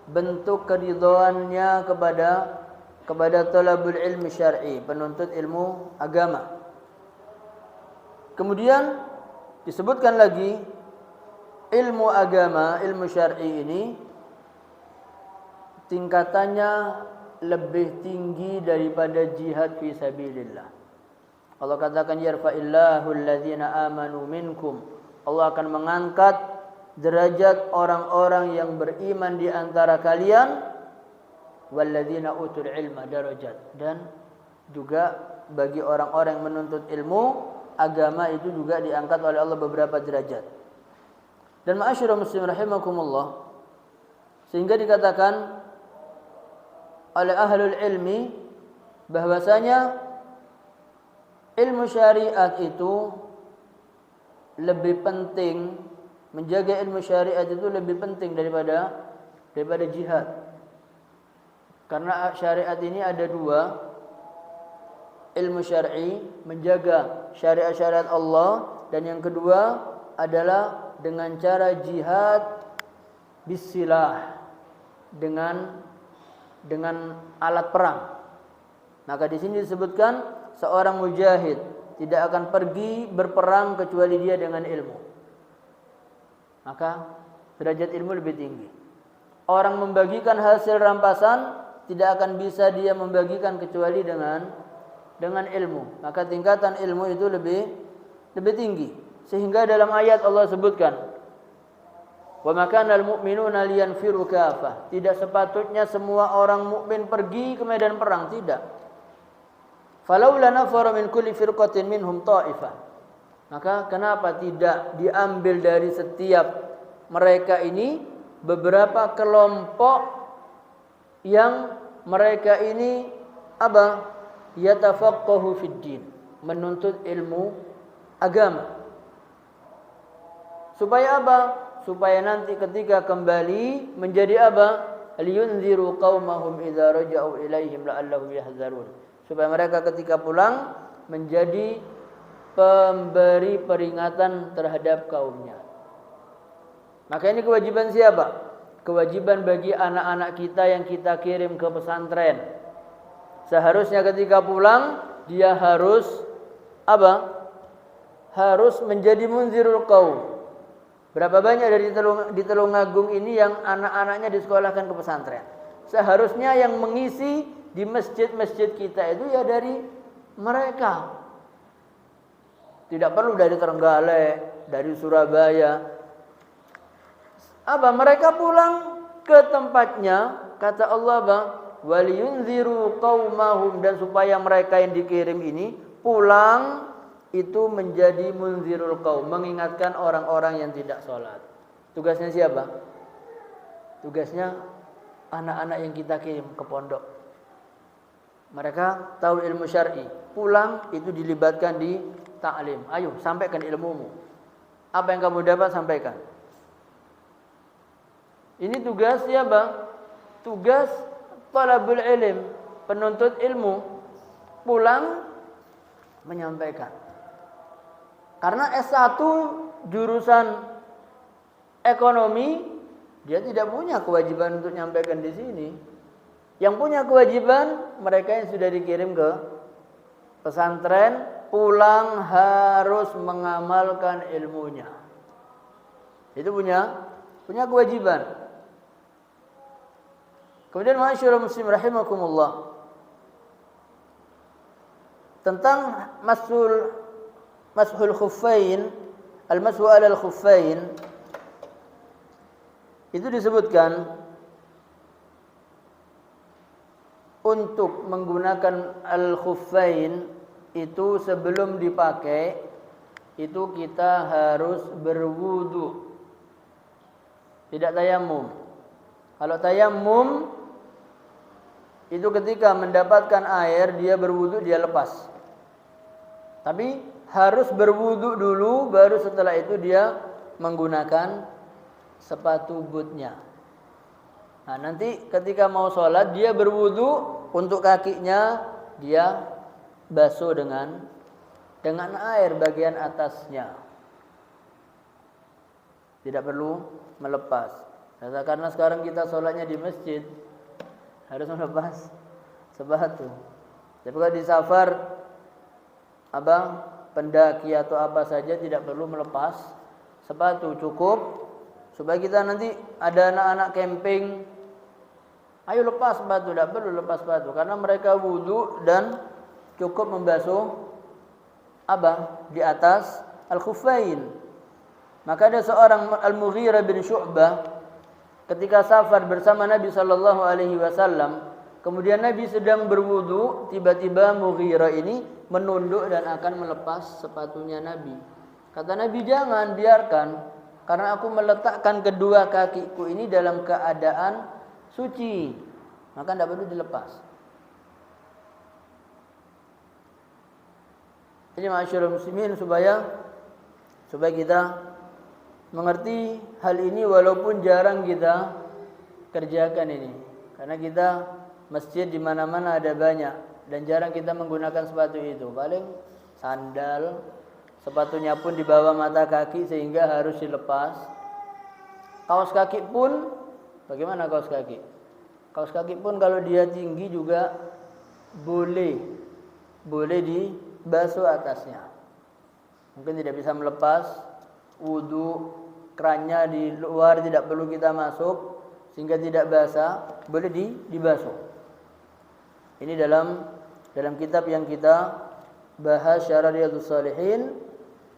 bentuk keridhaannya kepada talabul ilmi syar'i, penuntut ilmu agama. Kemudian disebutkan lagi ilmu agama, ilmu syar'i ini tingkatannya lebih tinggi daripada jihad fi sabilillah. Allah katakan yarfa'illahu alladzina amanu minkum. Allah akan mengangkat derajat orang-orang yang beriman di antara kalian, walladzina utul ilma darajat, dan juga bagi orang-orang yang menuntut ilmu agama itu juga diangkat oleh Allah beberapa derajat. Dan ma'asyiral muslimin rahimakumullah, sehingga dikatakan oleh ahlul ilmi bahwasanya ilmu syariat itu lebih penting, menjaga ilmu syariat itu lebih penting daripada jihad. Karena syariat ini ada dua, ilmu syar'i, menjaga syariat-syariat Allah, dan yang kedua adalah dengan cara jihad bisilah, dengan alat perang. Maka di sini disebutkan seorang mujahid tidak akan pergi berperang kecuali dia dengan ilmu. Maka derajat ilmu lebih tinggi. Orang membagikan hasil rampasan tidak akan bisa dia membagikan kecuali dengan ilmu. Maka tingkatan ilmu itu lebih tinggi. Sehingga dalam ayat Allah sebutkan, wa makanal mu'minuna liyanfiru kafah. Tidak sepatutnya semua orang mukmin pergi ke medan perang, tidak. Falaula nafara min kulli firqatin minhum ta'ifah. Maka kenapa tidak diambil dari setiap mereka ini beberapa kelompok yang mereka ini yatafaqahu fid din, menuntut ilmu agama. Supaya supaya nanti ketika kembali menjadi liyunziru qaumahum idza raja'u ilaihim la'allahum yahzarun. Supaya mereka ketika pulang menjadi pemberi peringatan terhadap kaumnya. Maka ini kewajiban siapa? Kewajiban bagi anak-anak kita yang kita kirim ke pesantren. Seharusnya ketika pulang dia harus harus menjadi munzirul qaum. Berapa banyak di Tulungagung ini yang anak-anaknya disekolahkan ke pesantren? Seharusnya yang mengisi di masjid-masjid kita itu ya dari mereka. Tidak perlu dari Trenggalek, dari Surabaya. Mereka pulang ke tempatnya, kata Allah waliyunziru qaumahum, dan supaya mereka yang dikirim ini pulang itu menjadi munzirul qaum, mengingatkan orang-orang yang tidak sholat. Tugasnya siapa? Tugasnya anak-anak yang kita kirim ke pondok. Mereka tahu ilmu syar'i, pulang itu dilibatkan di ta'lim. Ayo sampaikan ilmumu. Apa yang kamu dapat sampaikan. Ini tugas siapa? Tugas talabul ilm, penuntut ilmu, pulang menyampaikan. Karena S1 jurusan ekonomi, dia tidak punya kewajiban untuk menyampaikan di sini. Yang punya kewajiban mereka yang sudah dikirim ke pesantren, pulang harus mengamalkan ilmunya. Itu punya kewajiban. Kemudian ma'asyiral muslimin rahimakumullah, tentang mashul khuffain, al-mashu 'ala al-khuffain, itu disebutkan untuk menggunakan al-khuffain itu sebelum dipakai itu kita harus berwudu. Tidak tayamum. Kalau tayamum itu ketika mendapatkan air dia berwudu, dia lepas. Tapi harus berwudu dulu, baru setelah itu dia menggunakan sepatu bootnya. Nah, nanti ketika mau sholat dia berwudu, untuk kakinya dia basuh dengan air bagian atasnya. Tidak perlu melepas. Karena sekarang kita sholatnya di masjid, harus melepas sepatu. Tapi kalau di safar, pendaki atau apa saja tidak perlu melepas sepatu, cukup supaya kita nanti ada anak-anak camping, ayo lepas sepatu, tidak perlu lepas sepatu karena mereka wudu dan cukup membasuh di atas al-khuffain. Maka ada seorang Al-Mughirah bin Syu'bah ketika safar bersama Nabi sallallahu alaihi wasallam, kemudian Nabi sedang berwudu, tiba-tiba Mughirah ini menunduk dan akan melepas sepatunya Nabi. Kata Nabi, jangan, biarkan, karena aku meletakkan kedua kakiku ini dalam keadaan suci, maka tidak perlu dilepas. Jadi ma'asyiral muslimin, supaya kita mengerti hal ini walaupun jarang kita kerjakan ini. Karena kita masjid di mana-mana ada banyak dan jarang kita menggunakan sepatu itu. Paling sandal, sepatunya pun di bawah mata kaki sehingga harus dilepas. Kaos kaki pun, bagaimana kaos kaki? Kaos kaki pun kalau dia tinggi juga boleh dibasuh atasnya. Mungkin tidak bisa melepas, wudu, kerannya di luar tidak perlu kita masuk sehingga tidak basah, boleh dibasuh. Ini dalam kitab yang kita bahas Syarah Riyadhus Shalihin,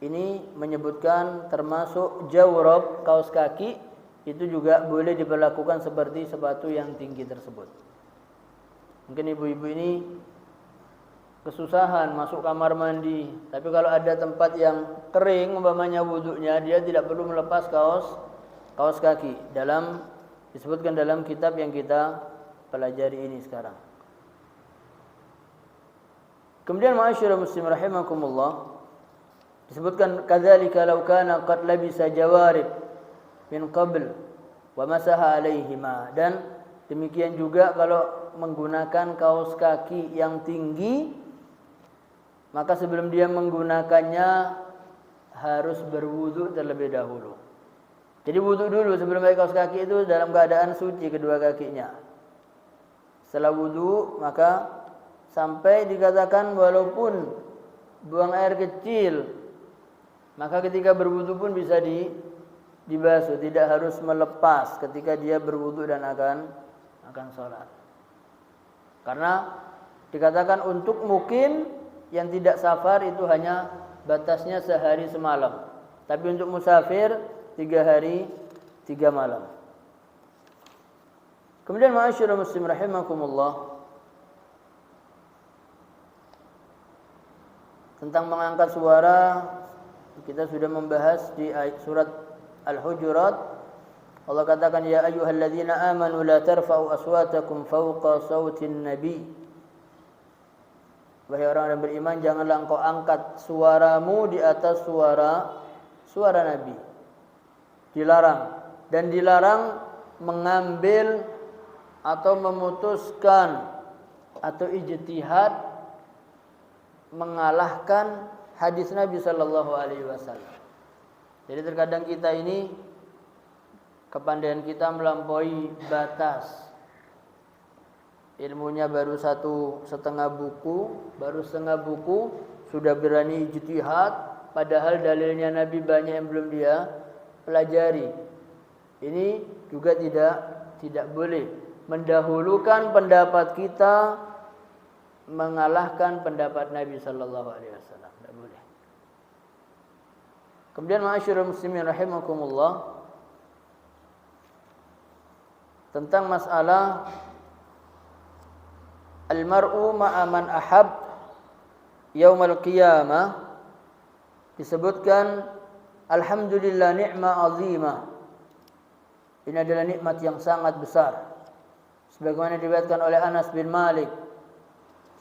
ini menyebutkan termasuk jawrab, kaos kaki itu juga boleh diperlakukan seperti sepatu yang tinggi tersebut. Mungkin ibu-ibu ini kesusahan masuk kamar mandi, tapi kalau ada tempat yang kering umpamanya wudunya, dia tidak perlu melepas kaos kaki. Disebutkan dalam kitab yang kita pelajari ini sekarang. Kemudian ma'asyiral muslim rahimakumullah, disebutkan kadzalika law kana qad labisa jawarib min qabl wa masaha alaihima, dan demikian juga kalau menggunakan kaos kaki yang tinggi, maka sebelum dia menggunakannya harus berwudu terlebih dahulu. Jadi wudu dulu sebelum pakai kaos kaki itu dalam keadaan suci kedua kakinya. Setelah wudu maka sampai dikatakan walaupun buang air kecil, maka ketika berwudu pun bisa dibasuh, tidak harus melepas ketika dia berwudu dan akan sholat. Karena dikatakan untuk mukim yang tidak safar itu hanya batasnya sehari semalam, tapi untuk musafir 3 hari 3 malam. Kemudian ma'asyiral muslim rahimakumullah, tentang mengangkat suara kita sudah membahas di surat Al-Hujurat. Allah katakan, ya ayyuhalladzina amanu la tarfa'u aswatakum fawqa sautin nabi. Wahai orang yang beriman, janganlah engkau angkat suaramu di atas suara Nabi. Dilarang. Dan dilarang mengambil atau memutuskan atau ijtihad mengalahkan hadis Nabi sallallahu alaihi wasallam. Jadi terkadang kita ini kepandaian kita melampaui batas. Ilmunya baru setengah buku sudah berani ijtihad, padahal dalilnya Nabi banyak yang belum dia pelajari. Ini juga tidak boleh mendahulukan pendapat kita mengalahkan pendapat Nabi sallallahu alaihi wasallam. Tidak boleh. Kemudian ma'asyiral muslimin rahimakumullah, tentang masalah al-mar'u ma'a man ahab yaumal qiyamah disebutkan alhamdulillah ni'ma azimah. Ini adalah nikmat yang sangat besar. Sebagaimana diriwayatkan oleh Anas bin Malik.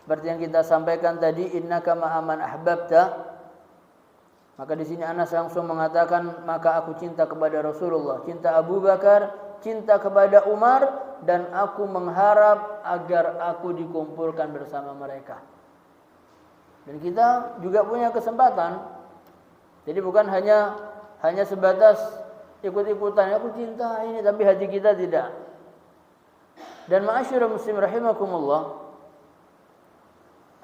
Seperti yang kita sampaikan tadi, innaka ma'aman ahbabta. Maka di sini Anas langsung mengatakan, maka aku cinta kepada Rasulullah, cinta Abu Bakar, cinta kepada Umar, dan aku mengharap agar aku dikumpulkan bersama mereka. Dan kita juga punya kesempatan. Jadi bukan hanya sebatas ikut-ikutan, aku cinta ini, tapi hati kita tidak. Dan ma'asyiral muslim rahimakumullah,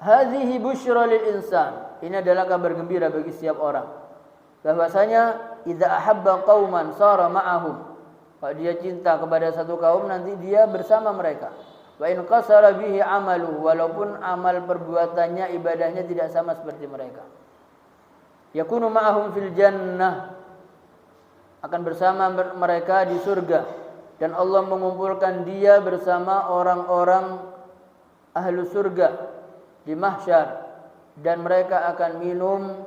hadhihi busyra lil insan. Ini adalah kabar gembira bagi setiap orang. Bahwasanya idza ahabba qauman sara ma'ahum. Kalau dia cinta kepada satu kaum, nanti dia bersama mereka. Wa in qasara bihi amalu, walaupun amal perbuatannya, ibadahnya tidak sama seperti mereka. Yakunu ma'ahum fil jannah, akan bersama mereka di surga, dan Allah mengumpulkan dia bersama orang-orang ahlu surga di mahsyar, dan mereka akan minum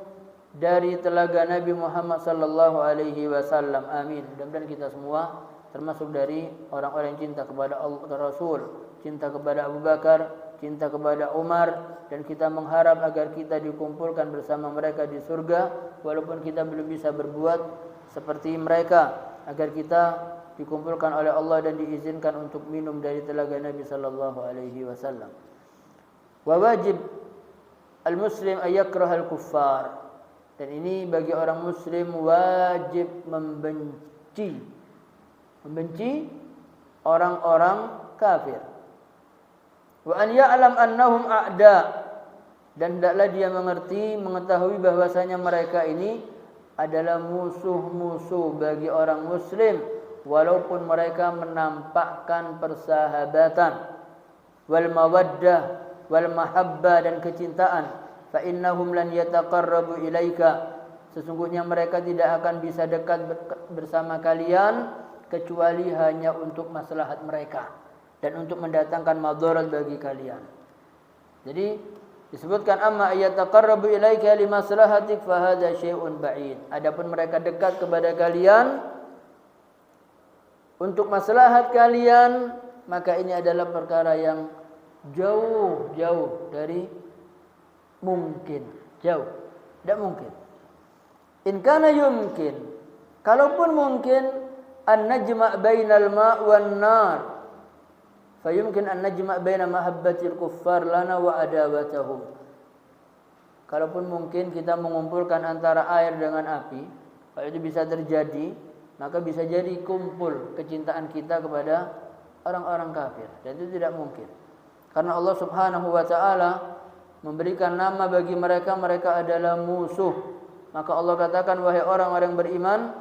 dari telaga Nabi Muhammad sallallahu alaihi wasallam. Amin. Mudah-mudahan kita semua termasuk dari orang-orang yang cinta kepada Allah dan Rasul, cinta kepada Abu Bakar, cinta kepada Umar, dan kita mengharap agar kita dikumpulkan bersama mereka di surga, walaupun kita belum bisa berbuat seperti mereka, agar kita dikumpulkan oleh Allah dan diizinkan untuk minum dari telaga Nabi sallallahu alaihi wasallam. Wa wajib al-muslim ayakrah al-kuffar. Dan ini bagi orang muslim wajib membenci orang-orang kafir. Wa an ya'lam annahum a'da, dan hendaklah dia mengetahui bahwasanya mereka ini adalah musuh-musuh bagi orang muslim, walaupun mereka menampakkan persahabatan, wal mawaddah, wal mahabbah, dan kecintaan. Fa innahum lan yataqarrabu ilaika, sesungguhnya mereka tidak akan bisa dekat bersama kalian kecuali hanya untuk maslahat mereka dan untuk mendatangkan madarat bagi kalian. Jadi disebutkan amma yataqarrabu ilaika limaslahatik fa hadza syai'un ba'id. Adapun mereka dekat kepada kalian untuk maslahat kalian, maka ini adalah perkara yang jauh dari mungkin, jauh, tidak mungkin. In kana yumkin, kalaupun mungkin, an najma' bainal ma' wan nar, fa yumkin an najma' baina mahabbatil kuffar lana wa adawatahum. Kalaupun mungkin kita mengumpulkan antara air dengan api, kalau itu bisa terjadi, maka bisa jadi kumpul kecintaan kita kepada orang-orang kafir, dan itu tidak mungkin. Karena Allah Subhanahu wa taala memberikan nama bagi mereka, mereka adalah musuh. Maka Allah katakan, wahai orang-orang beriman,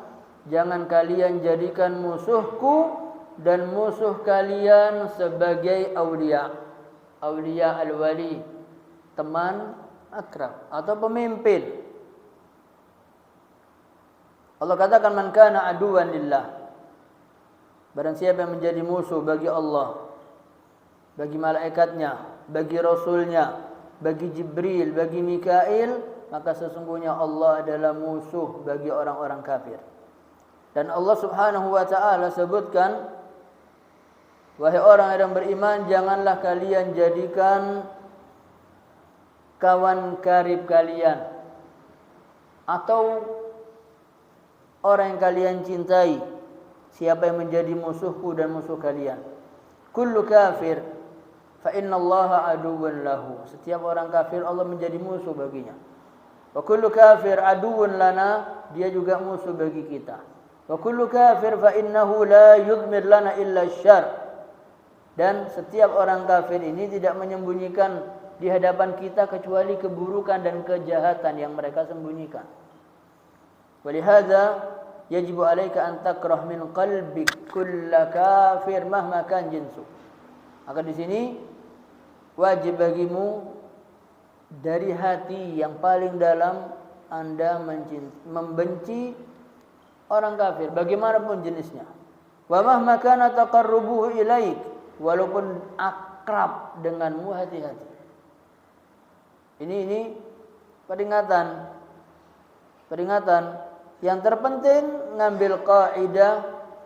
jangan kalian jadikan musuhku dan musuh kalian sebagai aulia. Aulia al-wali, teman akrab atau pemimpin. Allah katakan, man kana aduwan lillah, barang siapa yang menjadi musuh bagi Allah, bagi malaikatnya, bagi rasulnya, bagi Jibril, bagi Mikail, maka sesungguhnya Allah adalah musuh bagi orang-orang kafir. Dan Allah Subhanahu wa taala sebutkan, wahai orang yang beriman, janganlah kalian jadikan kawan karib kalian atau orang yang kalian cintai, siapa yang menjadi musuhku dan musuh kalian. Kullu kafir fa inna Allaha aduwwun lahu. Setiap orang kafir Allah menjadi musuh baginya. Wa kullu kafir aduwwun lana, dia juga musuh bagi kita. Wa kullu kafir fa innahu la yudmir lana illa syarr. Dan setiap orang kafir ini tidak menyembunyikan di hadapan kita kecuali keburukan dan kejahatan yang mereka sembunyikan. Walihada yajibu alaika an takrah min qalbik kulla kafir mahma kan jinsu. Maka di sini wajib bagimu dari hati yang paling dalam Anda membenci orang kafir bagaimanapun jenisnya. Wa mahma kana taqarrubuhu ilaik, walaupun akrab denganmu, hati-hati. Ini peringatan peringatan. Yang terpenting ngambil kaidah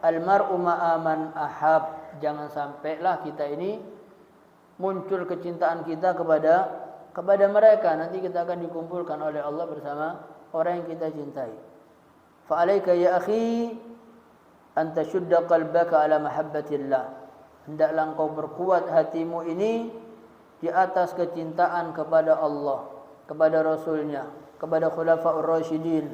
almar'u ma'aman ahab. Jangan sampailah kita ini muncul kecintaan kita kepada mereka. Nanti kita akan dikumpulkan oleh Allah bersama orang yang kita cintai. Fa'alaika ya akhi an tashudda qalbaka ala mahabbatillah. Hendaklah engkau berkuat hatimu ini di atas kecintaan kepada Allah, kepada Rasulnya, kepada khulafaur rasyidin,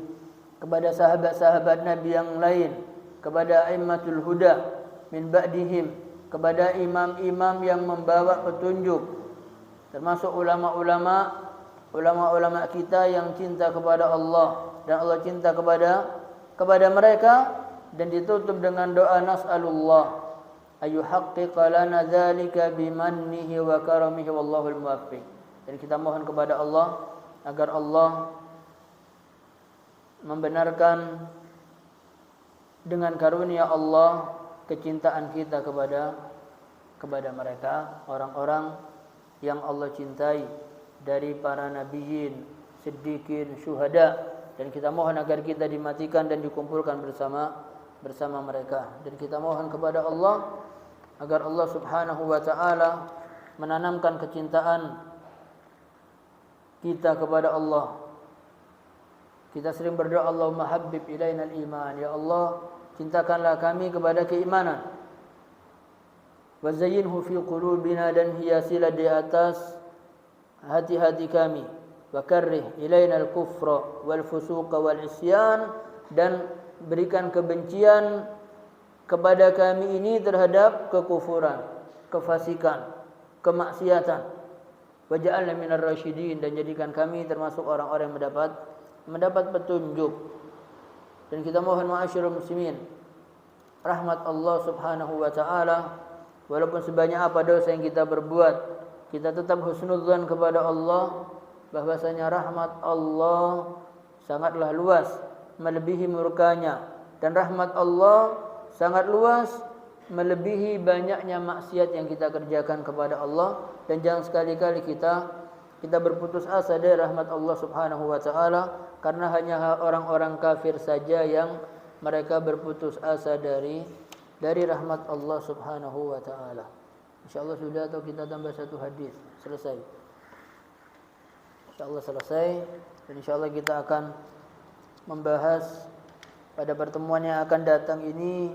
kepada sahabat-sahabat Nabi yang lain, kepada a'immatul huda min ba'dihim, kepada imam-imam yang membawa petunjuk, termasuk ulama-ulama kita yang cinta kepada Allah dan Allah cinta kepada mereka, dan ditutup dengan doa nas'alullah ayuhaqqiqa lana dzalika bimannihi wa karamihi wallahul muwaffiq. Dan kita mohon kepada Allah agar Allah membenarkan dengan karunia Allah kecintaan kita kepada mereka, orang-orang yang Allah cintai dari para nabiyin, siddiqin, syuhada. Dan kita mohon agar kita dimatikan dan dikumpulkan bersama mereka. Dan kita mohon kepada Allah agar Allah Subhanahu wa taala menanamkan kecintaan kita kepada Allah. Kita sering berdoa, Allahumma habbib ilaina al-iman, ya Allah cintakanlah kami kepada keimanan. Wa zayyinhu fi qulubina, dan hiasilah di atas hati-hati kami. Wa karrih ilaina al-kufra wal fusuqa wal isyan, dan berikan kebencian kepada kami ini terhadap kekufuran, kefasikan, kemaksiatan. Waj'alna minar rasyidin, dan jadikan kami termasuk orang-orang yang mendapat petunjuk. Dan kita mohon ma'asyiral muslimin, rahmat Allah Subhanahu wa taala, walaupun sebanyak apa dosa yang kita berbuat, kita tetap husnudzan kepada Allah bahwasanya rahmat Allah sangatlah luas, melebihi murkanya, dan rahmat Allah sangat luas melebihi banyaknya maksiat yang kita kerjakan kepada Allah. Dan jangan sekali-kali kita berputus asa dari rahmat Allah Subhanahu wa taala, karena hanya orang-orang kafir saja yang mereka berputus asa dari rahmat Allah Subhanahu wa taala. Insyaallah sudah, atau kita tambah satu hadis selesai. Insyaallah selesai, dan insyaallah kita akan membahas pada pertemuan yang akan datang ini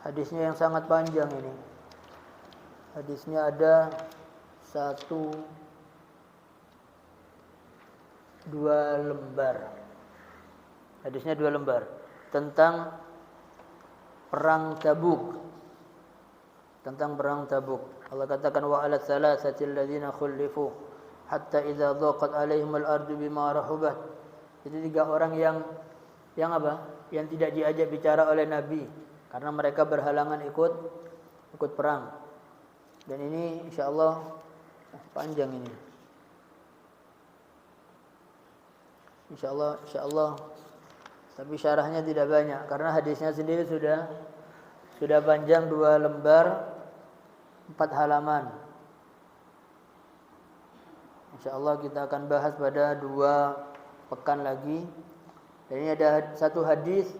hadisnya yang sangat panjang ini. Hadisnya ada 2 lembar. Hadisnya 2 lembar tentang perang Tabuk. Allah katakan wa 'ala tsalatsatil ladzina khulifu hatta idza dhaqat 'alaihimul ardu bima rahubat. Itu 3 orang yang apa? Yang tidak diajak bicara oleh Nabi karena mereka berhalangan ikut perang. Dan ini insyaallah panjang ini. Insyaallah. Tapi syarahnya tidak banyak karena hadisnya sendiri sudah panjang 2 lembar 4 halaman. Insyaallah kita akan bahas pada 2 pekan lagi. Dan ini ada 1 hadis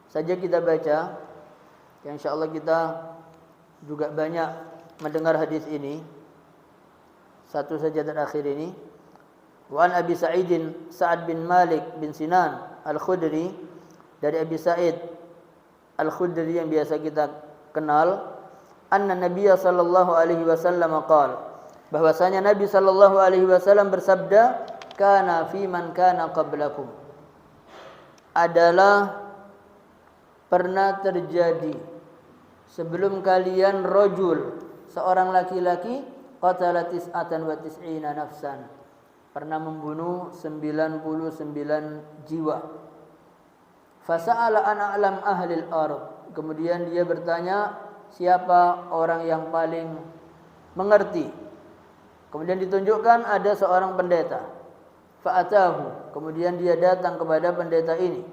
saja kita baca. Yang insyaallah kita juga banyak mendengar hadis ini. 1 saja terakhir ini. Wa an Abi Sa'ad bin Malik bin Sinan Al-Khudri, dari Abi Sa'id Al-Khudri yang biasa kita kenal, anna Nabiy sallallahu alaihi wasallam qala, bahwasanya Nabi sallallahu alaihi wasallam bersabda, kana fi man kana qablakum, adalah pernah terjadi sebelum kalian rajul, seorang laki-laki, qatala tis'atan wa tis'ina nafsan, pernah membunuh 99 jiwa. Fasa'ala an a'lam ahlil ard, kemudian dia bertanya siapa orang yang paling mengerti. Kemudian ditunjukkan ada seorang pendeta. Fa'atahu, kemudian dia datang kepada pendeta ini.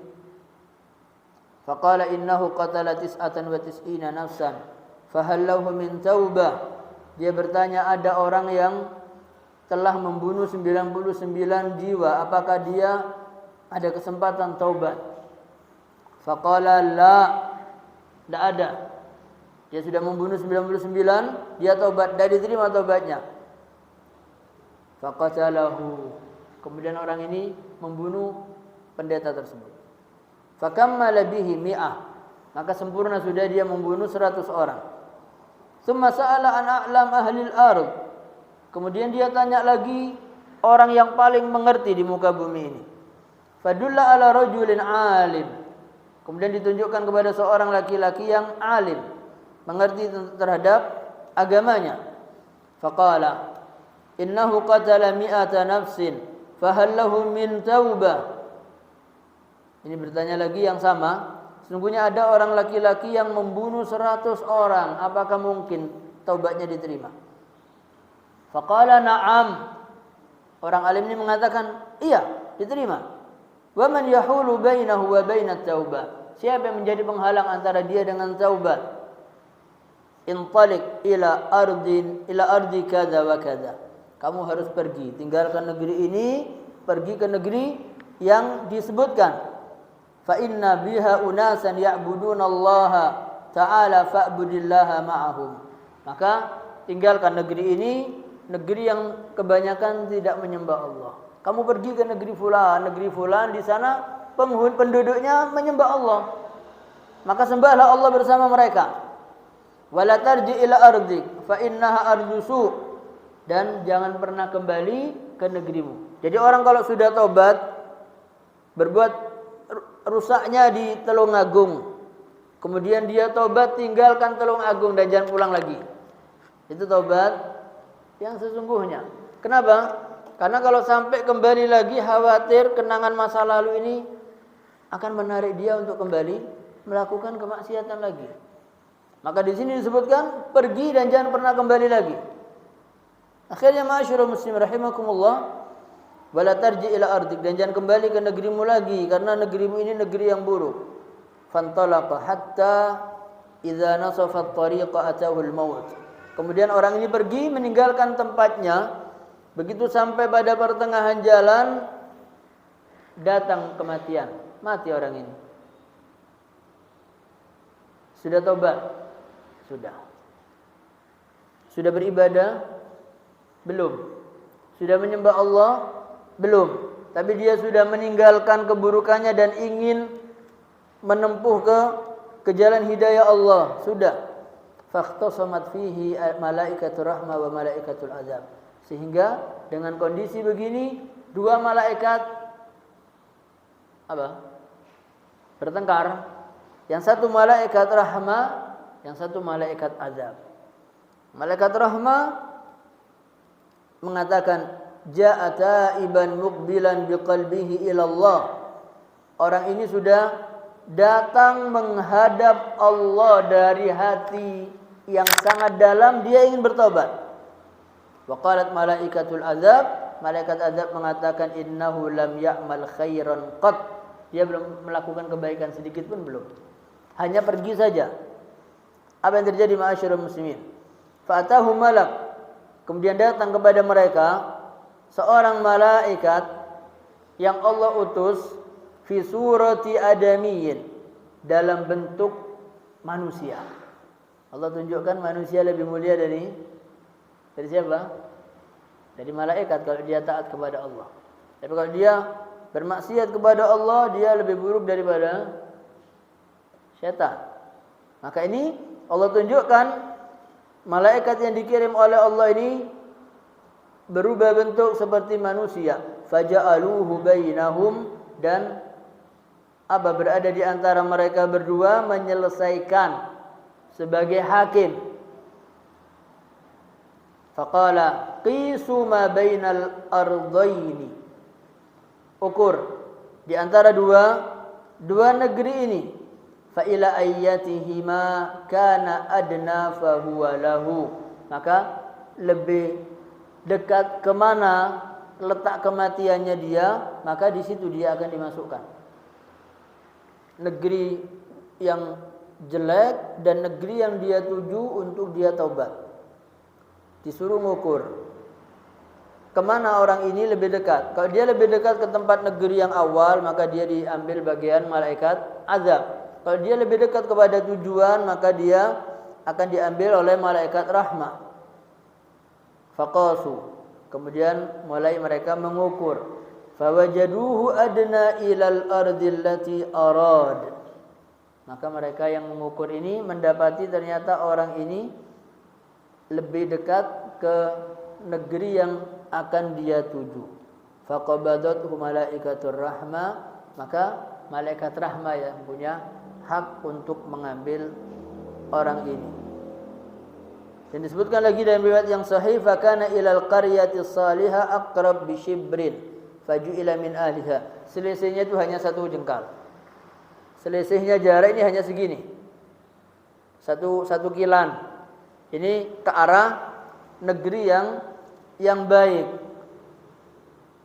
Faqala innahu qatala tis'atan wa tis'ina nafsan fahal lahu min taubah. Dia bertanya, ada orang yang telah membunuh 99 jiwa, apakah dia ada kesempatan taubat. Faqala la, tidak ada. Dia sudah membunuh 99, dia taubat, tidak diterima taubatnya. Faqatalahu, kemudian orang ini membunuh pendeta tersebut. Fakammala bihi mi'ah, maka sempurna sudah dia membunuh 100 orang. Tsumma sa'ala an a'lam ahli al-ard, kemudian dia tanya lagi orang yang paling mengerti di muka bumi ini. Fadulla ala rajulin alim, kemudian ditunjukkan kepada seorang laki-laki yang alim, mengerti terhadap agamanya. Faqala innahu qatala mi'ata nafsin fahal lahu min taubah. Ini bertanya lagi yang sama. Sesungguhnya ada orang laki-laki yang membunuh 100 orang, apakah mungkin taubatnya diterima? Faqala na'am, orang alim ini mengatakan iya, diterima. Wa man yahulu bainahu wa bainat taubah, siapa yang menjadi penghalang antara dia dengan taubat? Intalik ila ardi kada wa kada, kamu harus pergi, tinggalkan negeri ini, pergi ke negeri yang disebutkan. Fa inna biha unasan ya'budunallaha ta'ala fa'budillaha ma'ahum. Maka tinggalkan negeri ini, negeri yang kebanyakan tidak menyembah Allah. Kamu pergi ke negeri fulan, di sana penduduknya menyembah Allah. Maka sembahlah Allah bersama mereka. Wala tarji ila ardik fa innaha ardusu, dan jangan pernah kembali ke negerimu. Jadi orang kalau sudah taubat, berbuat rusaknya di Tulungagung, kemudian dia taubat tinggalkan Tulungagung dan jangan pulang lagi, itu taubat yang sesungguhnya. Kenapa? Karena kalau sampai kembali lagi, khawatir kenangan masa lalu ini akan menarik dia untuk kembali melakukan kemaksiatan lagi. Maka di sini disebutkan pergi dan jangan pernah kembali lagi. Akhirnya ma'asyiral muslimin rahimakumullah, wala tarji ila ardik, dan jangan kembali ke negerimu lagi karena negerimu ini negeri yang buruk. Fantalaqa hatta idza nasafa at-tariqa atahu al-maut. Kemudian orang ini pergi meninggalkan tempatnya. Begitu sampai pada pertengahan jalan, datang kematian, mati orang ini. Sudah taubat? Sudah. Sudah beribadah? Belum. Sudah menyembah Allah? Belum. Tapi dia sudah meninggalkan keburukannya dan ingin menempuh ke jalan hidayah Allah. Sudah. Fakhtasamat fihi malaikatur rahmah wa malaikatul azab. Sehingga dengan kondisi begini, dua malaikat bertengkar. Yang satu malaikat rahmah, yang satu malaikat azab. Malaikat rahmah mengatakan, ja'a taiban muqbilan biqalbihi ila Allah. Orang ini sudah datang menghadap Allah dari hati yang sangat dalam, dia ingin bertobat. Wa qalat malaikatul azab, malaikat azab mengatakan, innahu lam ya'mal khairan qat. Dia belum melakukan kebaikan sedikit pun belum. Hanya pergi saja. Apa yang terjadi ma'asyiral muslimin? Fa'atahu malak. Kemudian datang kepada mereka seorang malaikat yang Allah utus fi surati adamiyyin, dalam bentuk manusia. Allah tunjukkan manusia lebih mulia dari siapa? Dari malaikat kalau dia taat kepada Allah. Tapi kalau dia bermaksiat kepada Allah, dia lebih buruk daripada syaitan. Maka ini Allah tunjukkan malaikat yang dikirim oleh Allah ini berubah bentuk seperti manusia. Faja'aluhu bainahum, dan berada di antara mereka berdua, menyelesaikan sebagai hakim. Faqala qisu ma bainal ardaini, ukur di antara dua negeri ini. Fa ila ayyatihima kana adna fa huwa lahu, maka lebih dekat kemana letak kematiannya dia, maka di situ dia akan dimasukkan. Negeri yang jelek dan negeri yang dia tuju untuk dia taubat. Disuruh ngukur. kemana orang ini lebih dekat. Kalau dia lebih dekat ke tempat negeri yang awal, maka dia diambil bagian malaikat azab. Kalau dia lebih dekat kepada tujuan, maka dia akan diambil oleh malaikat rahmah. Faqasu. Kemudian mulai mereka mengukur. Fawajaduhu adna ilal ardil lati arad. Maka mereka yang mengukur ini mendapati ternyata orang ini lebih dekat ke negeri yang akan dia tuju. Faqabadathu malaikatur rahmah. Maka malaikat rahmah yang punya hak untuk mengambil orang ini. Dan disebutkan lagi dalam riwayat yang sahih, fakana ilal qaryati salihah aqrab bi shibrin faju'ila min ahliha. Selisihnya itu hanya 1 jengkal. Selisihnya jarak ini hanya segini. Satu kilan. Ini ke arah negeri yang baik.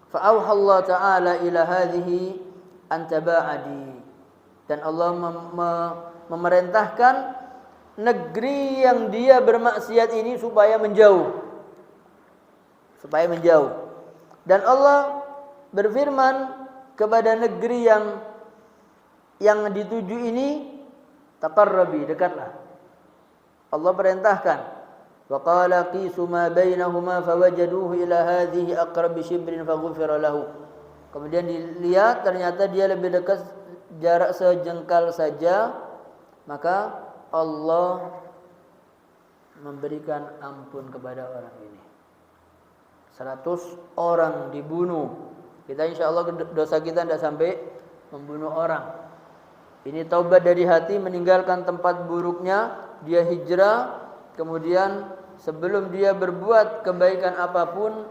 Fa auhallahu ta'ala ila hadhihi an taba'adi. Dan Allah memerintahkan negeri yang dia bermaksiat ini supaya menjauh. Supaya menjauh. Dan Allah berfirman kepada negeri yang dituju ini, taqarrabi, dekatlah. Allah perintahkan, wa qala qisu ma bainahuma fawajaduhu ila hadhihi aqrab shibrin faghfira lahu. Kemudian dilihat ternyata dia lebih dekat jarak sejengkal saja, maka Allah memberikan ampun kepada orang ini. 100 orang dibunuh. Kita insyaallah dosa kita tidak sampai membunuh orang. Ini taubat dari hati, meninggalkan tempat buruknya, dia hijrah, kemudian sebelum dia berbuat kebaikan apapun,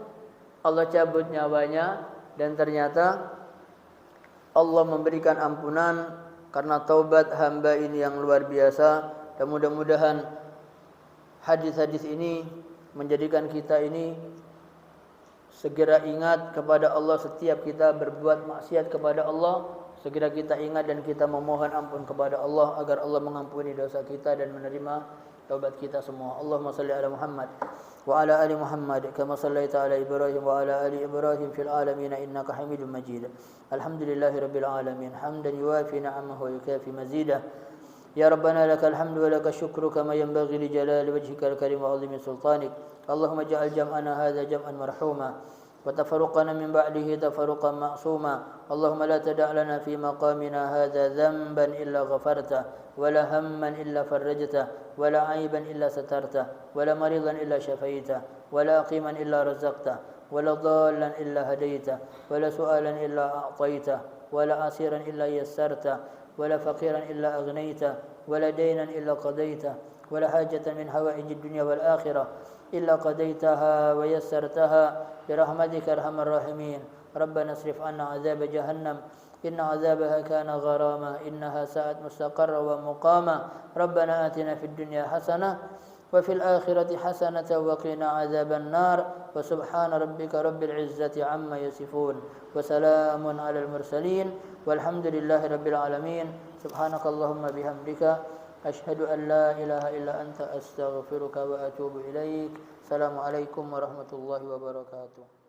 Allah cabut nyawanya, dan ternyata Allah memberikan ampunan karena taubat hamba ini yang luar biasa. Dan mudah-mudahan hadis-hadis ini menjadikan kita ini segera ingat kepada Allah. Setiap kita berbuat maksiat kepada Allah, segera kita ingat dan kita memohon ampun kepada Allah agar Allah mengampuni dosa kita dan menerima taubat kita semua. Allahumma salli ala Muhammad wa ala ali Muhammad kama sallaita ala Ibrahim wa ala ali Ibrahim fil alamin innaka Hamidum Majid. Alhamdulillahirabbil alamin hamdan yuwafi ni'amahu wa yukafi mazidah. Ya Rabbana lakal hamdu wa lakal syukru kama yanbaghi li jalali wajhikal karim wa 'azimi sultanik. Allahumma ja'al jam'ana hadha jam'an marhuma wa tafarruqana min ba'dihi tafarruqan ma'suma. Allahumma la tada' lana fi maqamina hadha dhanban illa ghafartah wa la hamman illa farajtah ولا عيبا إلا سترته ولا مريضا إلا شفيته ولا قيما إلا رزقته ولا ضالا إلا هديته ولا سؤالا إلا أعطيته ولا عسيرا إلا يسرته ولا فقيرا إلا أغنيته ولا دينا إلا قضيته ولا حاجة من حوائج الدنيا والآخرة إلا قضيتها ويسرتها برحمتك أرحم الراحمين. ربنا اصرف عنا عذاب جهنم إن عذابها كان غراما إنها ساءت مستقرا ومقاما. ربنا آتنا في الدنيا حسنة وفي الآخرة حسنة وقنا عذاب النار. وسبحان ربك رب العزة عما يصفون وسلام على المرسلين والحمد لله رب العالمين. سبحانك اللهم بحمدك أشهد أن لا إله إلا أنت أستغفرك وأتوب إليك. السلام عليكم ورحمة الله وبركاته.